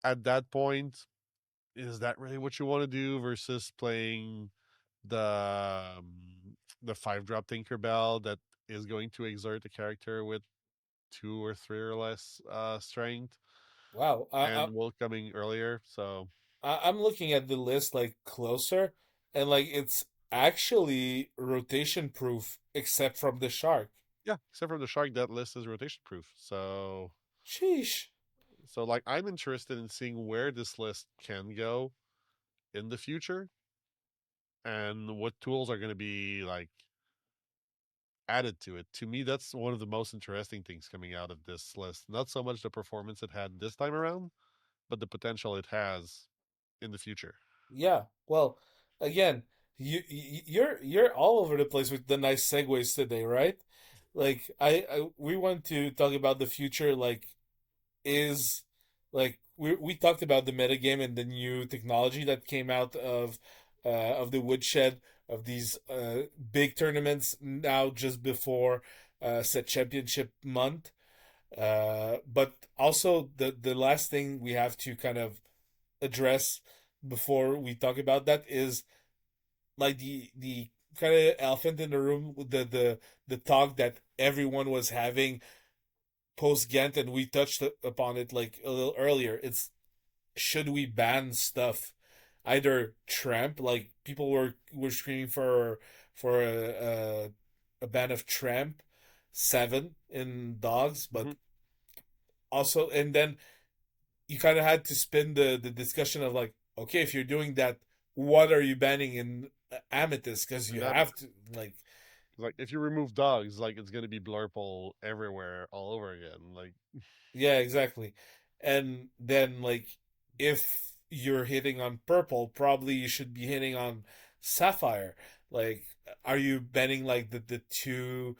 at that point, is that really what you want to do versus playing the 5-drop Tinkerbell that is going to exert a character with 2 or 3 or less strength Wow, and will coming earlier. So I'm looking at the list like closer, and like it's actually rotation proof except from the shark. yeah, except for the shark, that list is rotation proof. Sheesh. So like I'm interested in seeing where this list can go in the future and what tools are going to be like added to it. To me, that's one of the most interesting things coming out of this list. Not so much the performance it had this time around, but the potential it has in the future. Yeah. Well, again. You're all over the place with the nice segues today, right? Like I we want to talk about the future. Like is like we talked about the metagame and the new technology that came out of the woodshed of these big tournaments now just before set championship month. But also the last thing we have to kind of address before we talk about that is like the kind of elephant in the room with the talk that everyone was having post Ghent, and we touched upon it like a little earlier. It's should we ban stuff? Either tramp, like people were screaming for a ban of tramp, seven in dogs, but Mhm. also and then you kind of had to spin the discussion of like, okay, if you're doing that, what are you banning in amethyst? Because you And that, have to like, like, if you remove dogs, like, it's gonna be blurple everywhere, all over again. Like, yeah, exactly. And then like, if you're hitting on purple, probably you should be hitting on sapphire. Like, are you banning like the two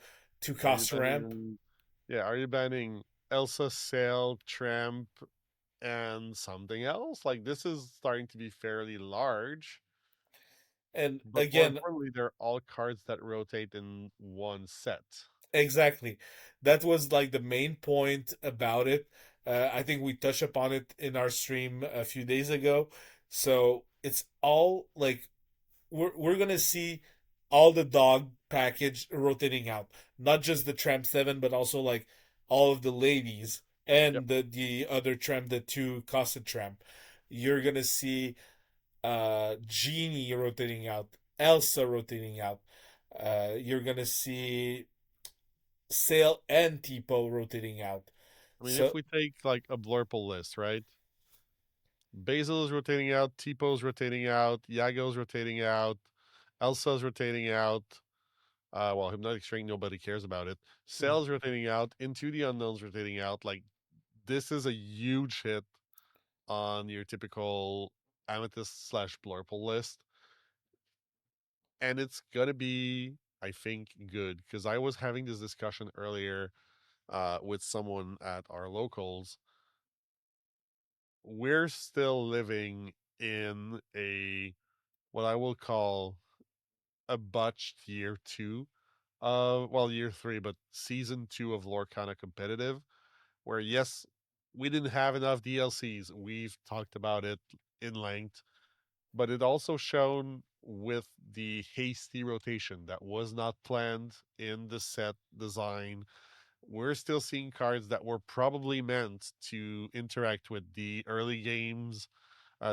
are you cost ramp? banning? Yeah, are you banning Elsa, Sail, Tramp, and something else? Like, this is starting to be fairly large. And But more again, importantly, they're all cards that rotate in one set. exactly. That was like the main point about it. I think we touched upon it in our stream a few days ago. So it's all like we're gonna see all the dog package rotating out, not just the Tramp Seven, but also like all of the ladies Yep. and the other tramp, the two costed tramp. You're gonna see Genie rotating out, Elsa rotating out. You're gonna see Sail and Tipo rotating out. I mean, if So we take like a Blurple list, right? Basil is rotating out, Tipo is rotating out, Yago's rotating out, Elsa's rotating out. Well, Hypnotic String, nobody cares about it. Sail's rotating out, Into the Unknown's rotating out. Like, this is a huge hit on your typical Amethyst slash Blurple list. And it's gonna be, I think, good. Because I was having this discussion earlier with someone at our locals. We're still living in a what I will call a botched year two. Well, year three, but season two of Lorcana competitive, where yes, we didn't have enough DLCs. We've talked about it in length, but it also shown with the hasty rotation that was not planned in the set design. We're still seeing cards that were probably meant to interact with the early games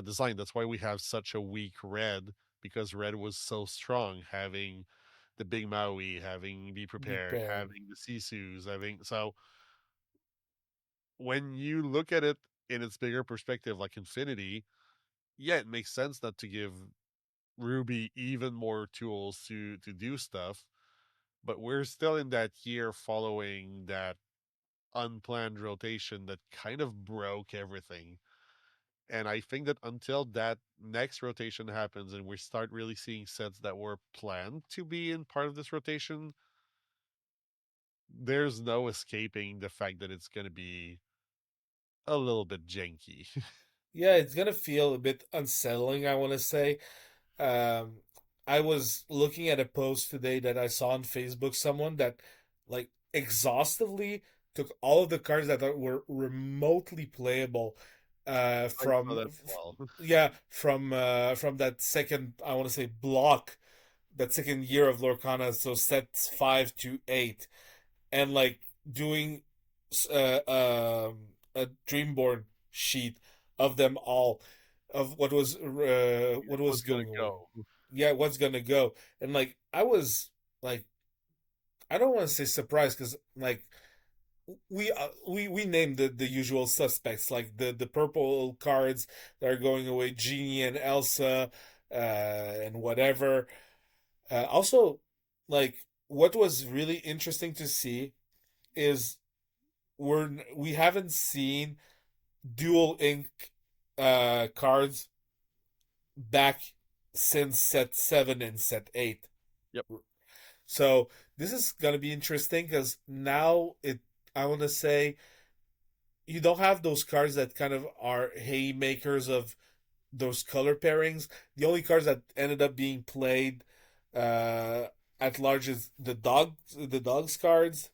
design. That's why we have such a weak red, because red was so strong, having the big Maui, having Be be Prepared, paired. having the Sisus, having so when you look at it in its bigger perspective, like Infinity, yeah, it makes sense not to give Ruby even more tools to do stuff. But we're still in that year following that unplanned rotation that kind of broke everything. And I think that until that next rotation happens and we start really seeing sets that were planned to be in part of this rotation, there's no escaping the fact that it's going to be a little bit janky. Yeah, it's gonna feel a bit unsettling, I want to say. Um, I was looking at a post today that I saw on Facebook, someone that like exhaustively took all of the cards that were remotely playable I saw that as well. yeah, from that second, I want to say block, that second year of Lorcana, so sets 5 to 8, and like doing a Dreamborn sheet of them all, of what was What's going going to away. go? Yeah, what's gonna go. And like I was like, I don't want to say surprised because like we named the usual suspects, like the purple cards that are going away, Genie and Elsa, and whatever. Also, like what was really interesting to see is we haven't seen dual ink cards back since set 7 and set 8. Yep. So this is gonna be interesting because now it I wanna say you don't have those cards that kind of are haymakers of those color pairings. The only cards that ended up being played uh, at large is the dogs cards,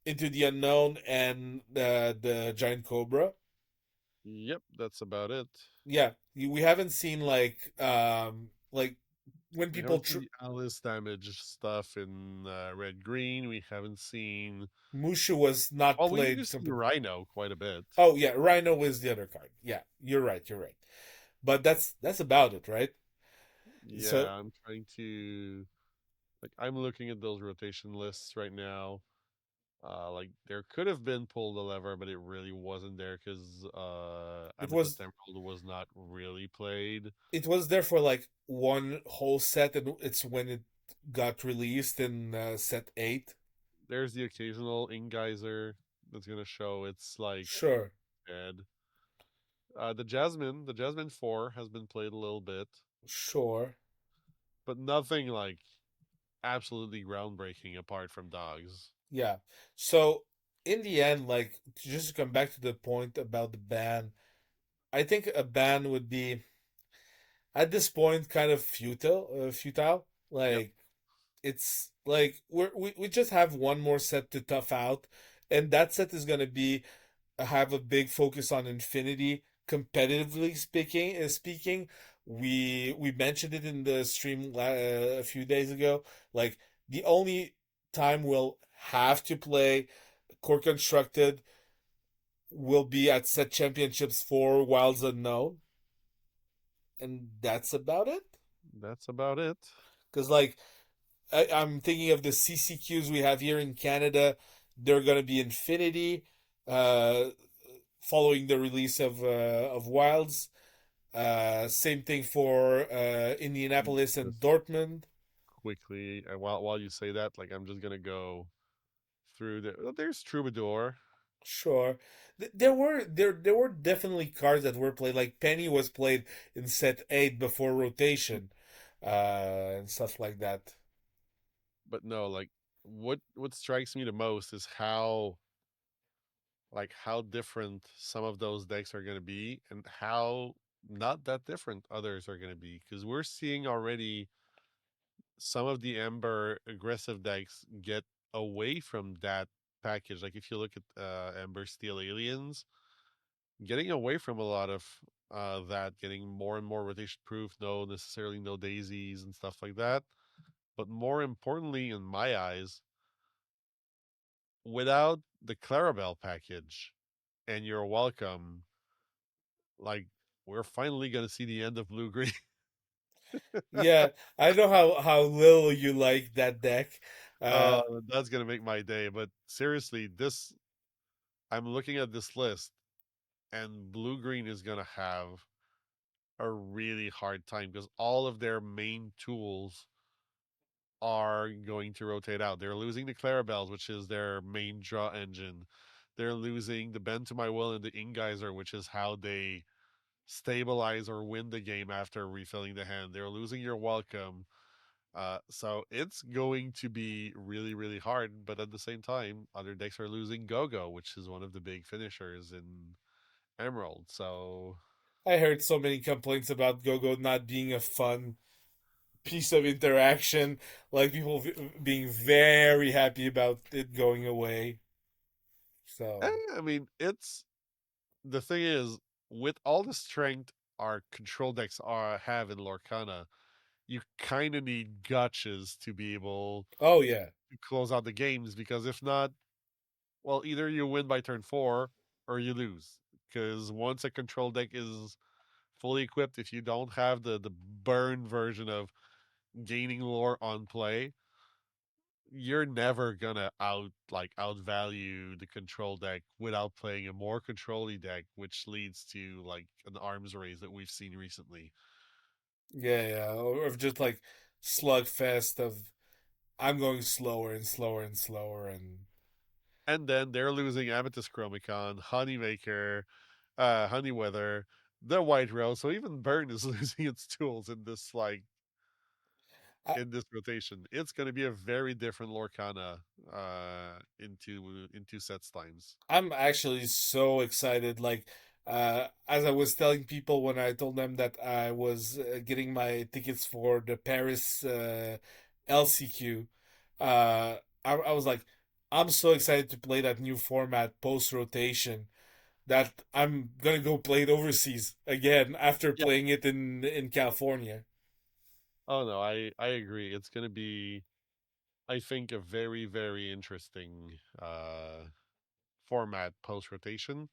Into the Unknown, and the Giant Cobra. Yep, that's about it. Yeah, we haven't seen like when We people haven't seen the Alice damage stuff in red green. We haven't seen. Mushu was not Well, we've played. seen Rhino quite a bit. Oh yeah, Rhino is the other card. Yeah, you're right. You're right. But that's about it, right? So Yeah, I'm trying to like I'm looking at those rotation lists right now. Like there could have been pull the lever, but it really wasn't there because it Amethyst was Emerald was not really played. it was there for like one whole set, and it's when it got released in set 8. There's the occasional Ink Geyser that's gonna show it's like Sure, dead. The Jasmine 4 has been played a little bit, sure. but nothing like absolutely groundbreaking apart from dogs. Yeah. So in the end, like just to come back to the point about the ban, I think a ban would be at this point kind of futile. Yep. Like it's like we just have one more set to tough out, and that set is gonna be have a big focus on Infinity. Competitively speaking, we mentioned it in the stream a few days ago. Like the only time we'll have to play core constructed will be at set championships for Wilds Unknown, and that's about it. That's about it. Because like I'm thinking of the CCQs we have here in Canada. They're gonna be Infinity, uh, following the release of Wilds. Same thing for Indianapolis and Just Dortmund. quickly, while you say that, like I'm just gonna go through the. There's Troubadour. Sure, there were definitely cards that were played. Like Penny was played in set 8 before rotation, and stuff like that. But no, like what strikes me the most is how different some of those decks are going to be and how not that different others are going to be because we're seeing already some of the Ember aggressive decks get away from that package. Like if you look at Ember Steel Aliens, getting away from a lot of that, getting more and more rotation proof, no necessarily no daisies and stuff like that. But more importantly, in my eyes, without the Clarabelle package, and you're welcome, like we're finally gonna see the end of blue green. Yeah, I know how little you like that deck. Uh, That's gonna make my day. But seriously, this I'm looking at this list, and blue green is gonna have a really hard time because all of their main tools are going to rotate out. They're losing the Clarabelles, which is their main draw engine. They're losing the Bend to My Will and the Ingeyser, which is how they stabilize or win the game after refilling the hand. They're losing your welcome. So it's going to be really, really hard. But at the same time, other decks are losing Go-Go, which is one of the big finishers in Emerald. So I heard so many complaints about Go-Go not being a fun piece of interaction, like people being very happy about it going away. So, I mean, it's the thing is with all the strength our control decks are have in Lorcana, you kind of need gotchas to be able oh yeah, to close out the games because if not, well, either you win by turn 4 or you lose. Because once a control deck is fully equipped, if you don't have the burn version of gaining lore on play, you're never gonna outvalue the control deck without playing a more controlly deck, which leads to like an arms race that we've seen recently. yeah, or just like slugfest of I'm going slower and slower and slower, and And then they're losing Amethyst Chromicon, Honeymaker, Honeyweather, the White Rose. So even Burn is losing its tools in this like in this rotation. It's going to be a very different Lorcana into sets times. I'm actually so excited. Like, as I was telling people when I told them that I was getting my tickets for the Paris LCQ, I was like, I'm so excited to play that new format post rotation that I'm gonna go play it overseas again after Yeah. playing it in California. Oh no, I agree. It's going to be, I think, a very very interesting format post rotation.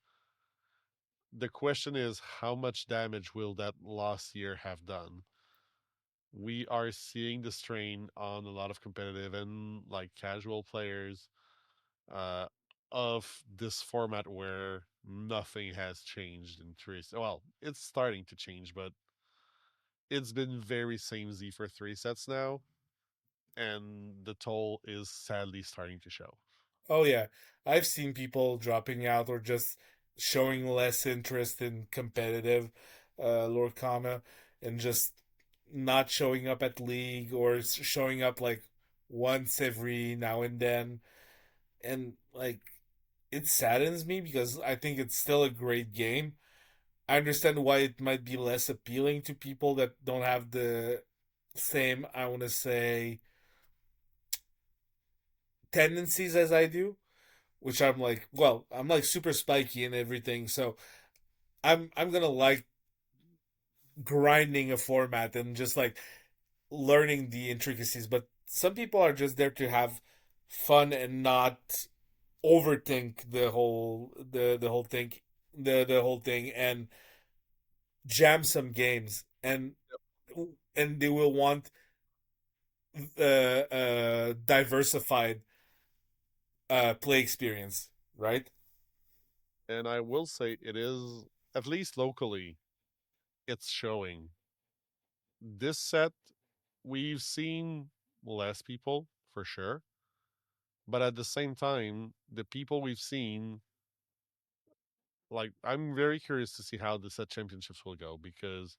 The question is, how much damage will that last year have done? We are seeing the strain on a lot of competitive and like casual players uh, of this format where nothing has changed in three. Well, it's starting to change, but it's been very samey for three sets now, and the toll is sadly starting to show. Oh yeah, I've seen people dropping out or just showing less interest in competitive Lorcana and just not showing up at league or showing up like once every now and then. And like it saddens me because I think it's still a great game. I understand why it might be less appealing to people that don't have the same, I want to say, tendencies as I do, which I'm like, well, I'm like super spiky and everything, so I'm gonna like grinding a format and just like learning the intricacies. But some people are just there to have fun and not overthink the whole thing, the whole thing, and jam some games and they will want diversified play experience, right? And I will say it is, at least locally, it's showing. This set, we've seen less people for sure, but at the same time, the people we've seen, like, I'm very curious to see how the set championships will go because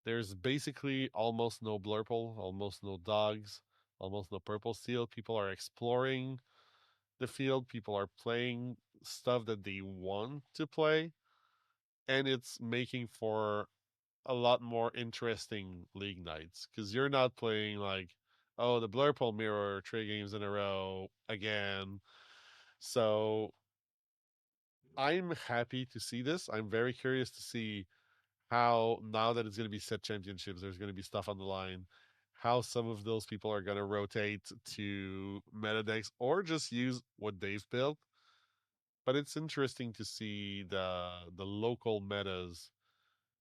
there's basically almost no blurple, almost no dogs, almost no purple steel. People are exploring the field, people are playing stuff that they want to play, and it's making for a lot more interesting league nights because you're not playing like, oh, the blurple mirror 3 games in a row again. So I'm happy to see this. I'm very curious to see how, now that it's going to be set championships, there's going to be stuff on the line, how some of those people are going to rotate to meta decks or just use what they've built. But it's interesting to see the local metas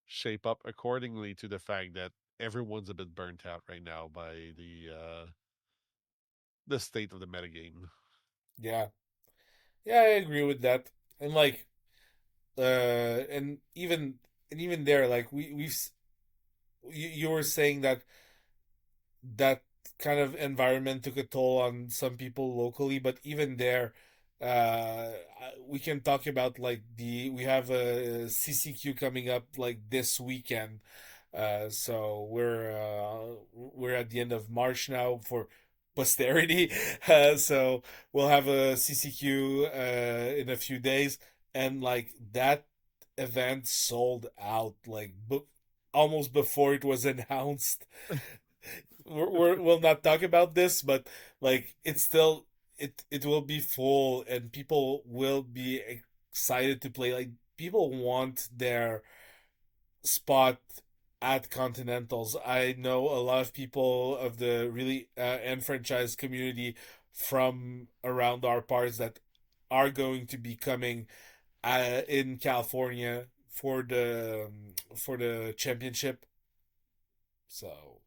shape up accordingly to the fact that everyone's a bit burnt out right now by the state of the metagame. Yeah, yeah, I agree with that. And like, and even there, like you were saying that that kind of environment took a toll on some people locally, but even there, we can talk about like we have a CCQ coming up like this weekend. So we're at the end of March now for posterity. So we'll have a CCQ in a few days, and like that event sold out like almost before it was announced. We'll not talk about this, but like it's still it will be full and people will be excited to play. Like people want their spot at Continentals. I know a lot of people of the really enfranchised community from around our parts that are going to be coming in California for the championship. So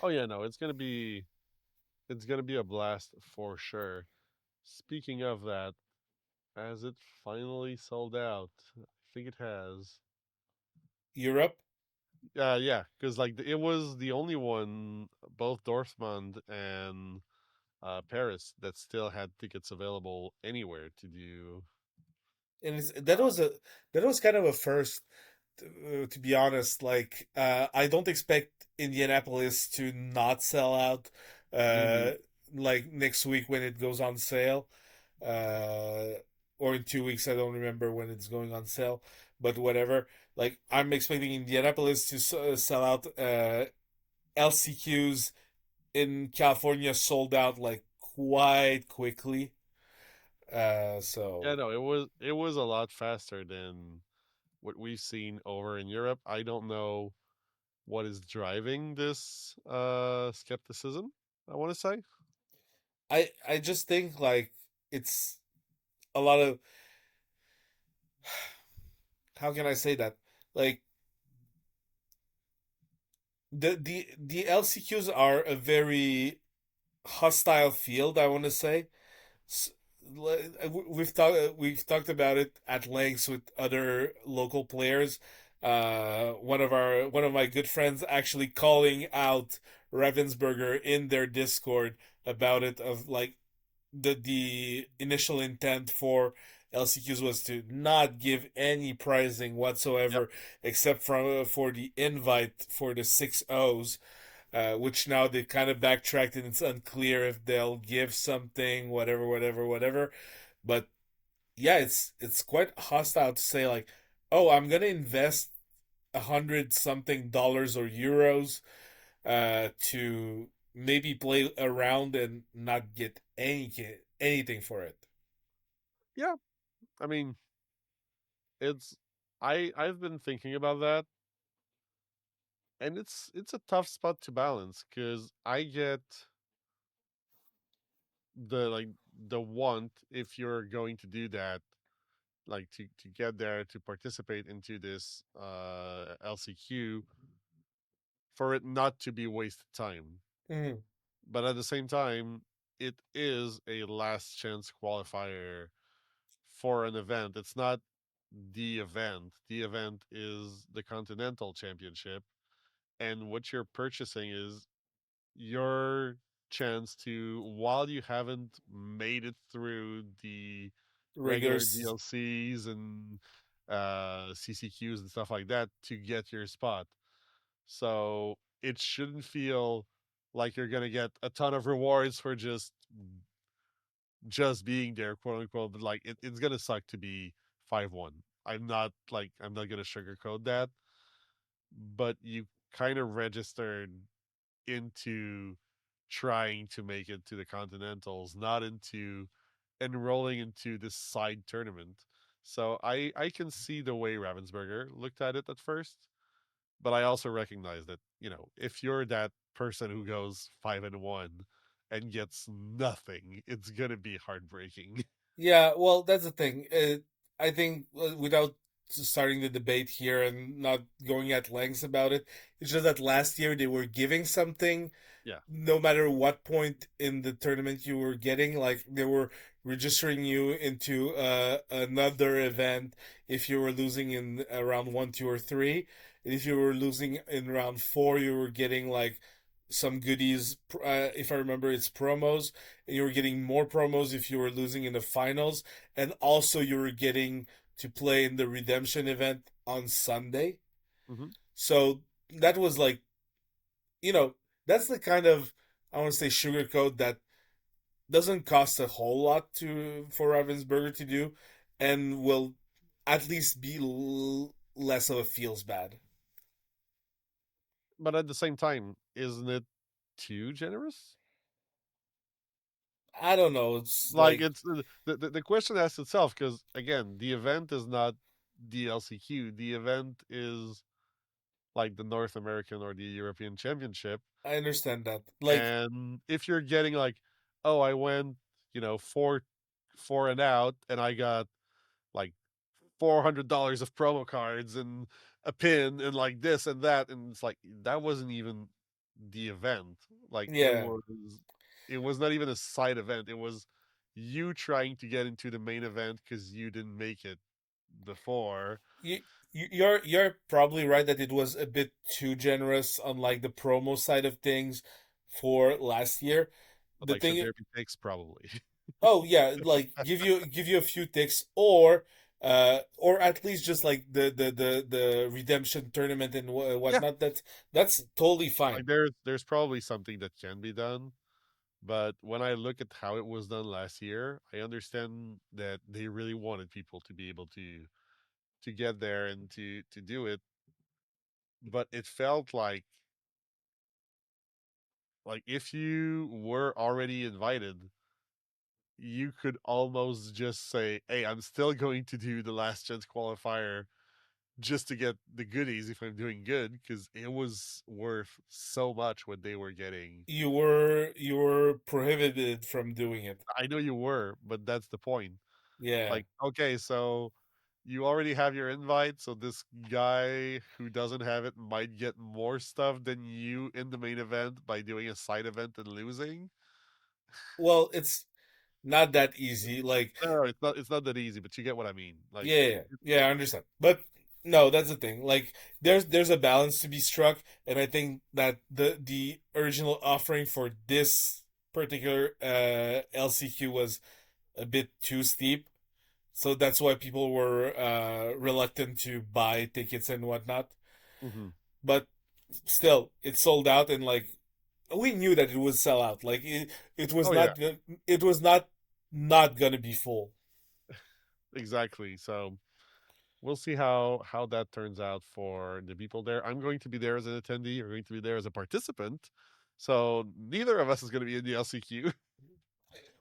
Oh yeah, no, it's gonna be a blast for sure. Speaking of that, has it finally sold out? I think it has. Europe. Yeah, because like it was the only one, both Dortmund and Paris, that still had tickets available anywhere to do. And that was kind of a first. to be honest. Like, I don't expect Indianapolis to not sell out. Hmm. Uh, like next week when it goes on sale, uh, or in 2 weeks. I don't remember when it's going on sale, but whatever. Like, I'm expecting Indianapolis to sell out. LCQs in California sold out like quite quickly. Yeah, So no, it was a lot faster than what we've seen over in Europe. I don't know what is driving this skepticism, I want to say. I just think like it's a lot of, how can I say that? Like the LCQs are a very hostile field, I want to say. We've talked about it at length with other local players. One of my good friends actually calling out Ravensburger in their Discord about it, of like the initial intent for LCQs was to not give any pricing Yep. whatsoever, except for the invite for the 6 O's, which now they kind of backtracked and it's unclear if they'll give something, whatever, whatever, whatever. But yeah, it's quite hostile to say like, oh, I'm gonna invest 100 something dollars or euros to maybe play around and not get anything for it. Yeah. I mean, it's I've been thinking about that, and it's a tough spot to balance because I get the the want, if you're going to do that, like to get there to participate into this LCQ, for it not to be wasted time. Mm, But at the same time, it is a last chance qualifier for an event. It's not the event. The event is the Continental Championship, and what you're purchasing is your chance to, while you haven't made it through the regular regulars. DLCs and CCQs and stuff like that, to get your spot. So it shouldn't feel like you're gonna get a ton of rewards for just being there, quote unquote. But like it's gonna suck to be 5-1. I'm not gonna sugarcoat that, but you kind of registered into trying to make it to the Continentals, not into enrolling into this side tournament. So I can see the way Ravensburger looked at it at first, but I also recognize that, if you're that person who goes 5-1 and gets nothing, it's gonna be heartbreaking. Yeah, well, that's the thing. I think, without starting the debate here and not going at lengths about it, it's just that last year they were giving something Yeah. no matter what point in the tournament you were getting. Like, they were registering you into another event if you were losing in round one, two, or three. And if you were losing in round four, you were getting like some goodies. If I remember, it's promos, and you were getting more promos if you were losing in the finals, and also you were getting to play in the redemption event on Sunday. Hmm. So that was like, you know, that's the kind of, I want to say, sugarcoat that doesn't cost a whole lot to for Ravensburger to do, and will at least be less of a feels bad. But at the same time, isn't it too generous? I don't know. It's Like like, it's the question asks itself, because again, the event is not the LCQ. The event is like the North American or the European Championship. I understand that. Like, And if you're getting like, oh, I went, four and out, and I got like $400 of promo cards and a pin and like this and that, and it's like that wasn't even the event. Like yeah, it was not even a side event. It was you trying to get into the main event because you didn't make it before. you, you're probably right that it was a bit too generous on like the promo side of things for last year. But The like, should thing, there be takes? Probably. oh yeah, like give you a few ticks, or or at least just like the redemption tournament and Yeah, whatnot. That's totally fine. like there's probably something that can be done, but when I look at how it was done last year, I understand that they really wanted people to be able to get there and to do it, but it felt like if you were already invited, you could almost just say, "Hey, I'm still going to do the last chance qualifier just to get the goodies if I'm doing good," because it was worth so much what they were getting. You were prohibited from doing it. I know you were, but that's the point. Yeah. Like, okay, so you already have your invite, so this guy who doesn't have it might get more stuff than you in the main event by doing a side event and losing. Well, it's not that easy. Like, No, it's not that easy, but you get what I mean. Like, yeah, I understand. But no, that's the thing. Like, there's a balance to be struck, and I think that the original offering for this particular LCQ was a bit too steep. So that's why people were reluctant to buy tickets and whatnot. mhm. But still, it sold out, and like we knew that it would sell out. Like it was Oh yeah, not it was not gonna be full. exactly. So we'll see how that turns out for the people there. I'm going to be there as an attendee. You're going to be there as a participant. So neither of us is going to be in the LCQ. We're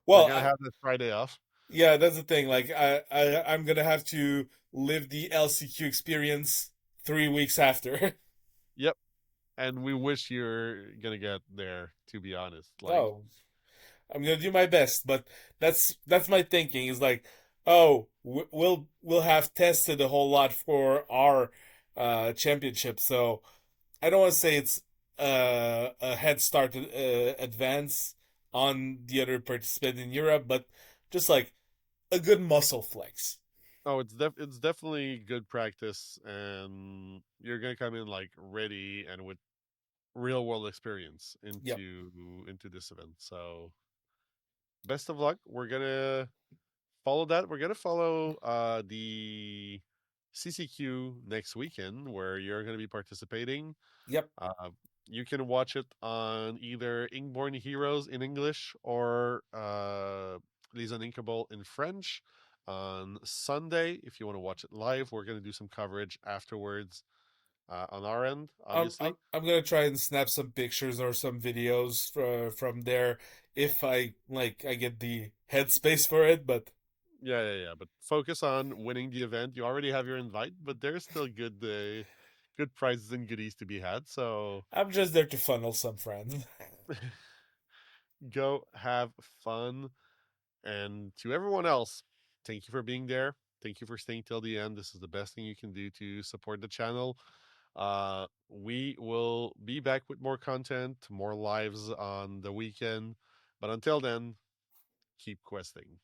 Well, going to have this Friday off. yeah, that's the thing. Like I'm gonna have to live the LCQ experience 3 weeks after. Yep. And we wish you're going to get there, to be honest. Like, Oh, I'm gonna do my best, but that's my thinking. Is like, oh, we'll have tested a whole lot for our championship, so I don't want to say it's a head start advance on the other participant in Europe, but just like a good muscle flex. oh, it's definitely good practice, and you're going to come in like ready and with real world experience Yep, into this event. So best of luck. We're going to follow that. We're gonna follow the CCQ next weekend, where you're gonna be participating. yep, Uh, you can watch it on either Inkborn Heroes in English or Les Uninkables in French on Sunday. If you want to watch it live, we're gonna do some coverage afterwards on our end, obviously. I'm gonna try and snap some pictures or some videos from there if I get the headspace for it. But Yeah. But focus on winning the event. You already have your invite, but there's still good prizes and goodies to be had. So I'm just there to funnel some friends. go have fun. And to everyone else, thank you for being there. Thank you for staying till the end. This is the best thing you can do to support the channel. We will be back with more content, more lives on the weekend. But until then, keep questing.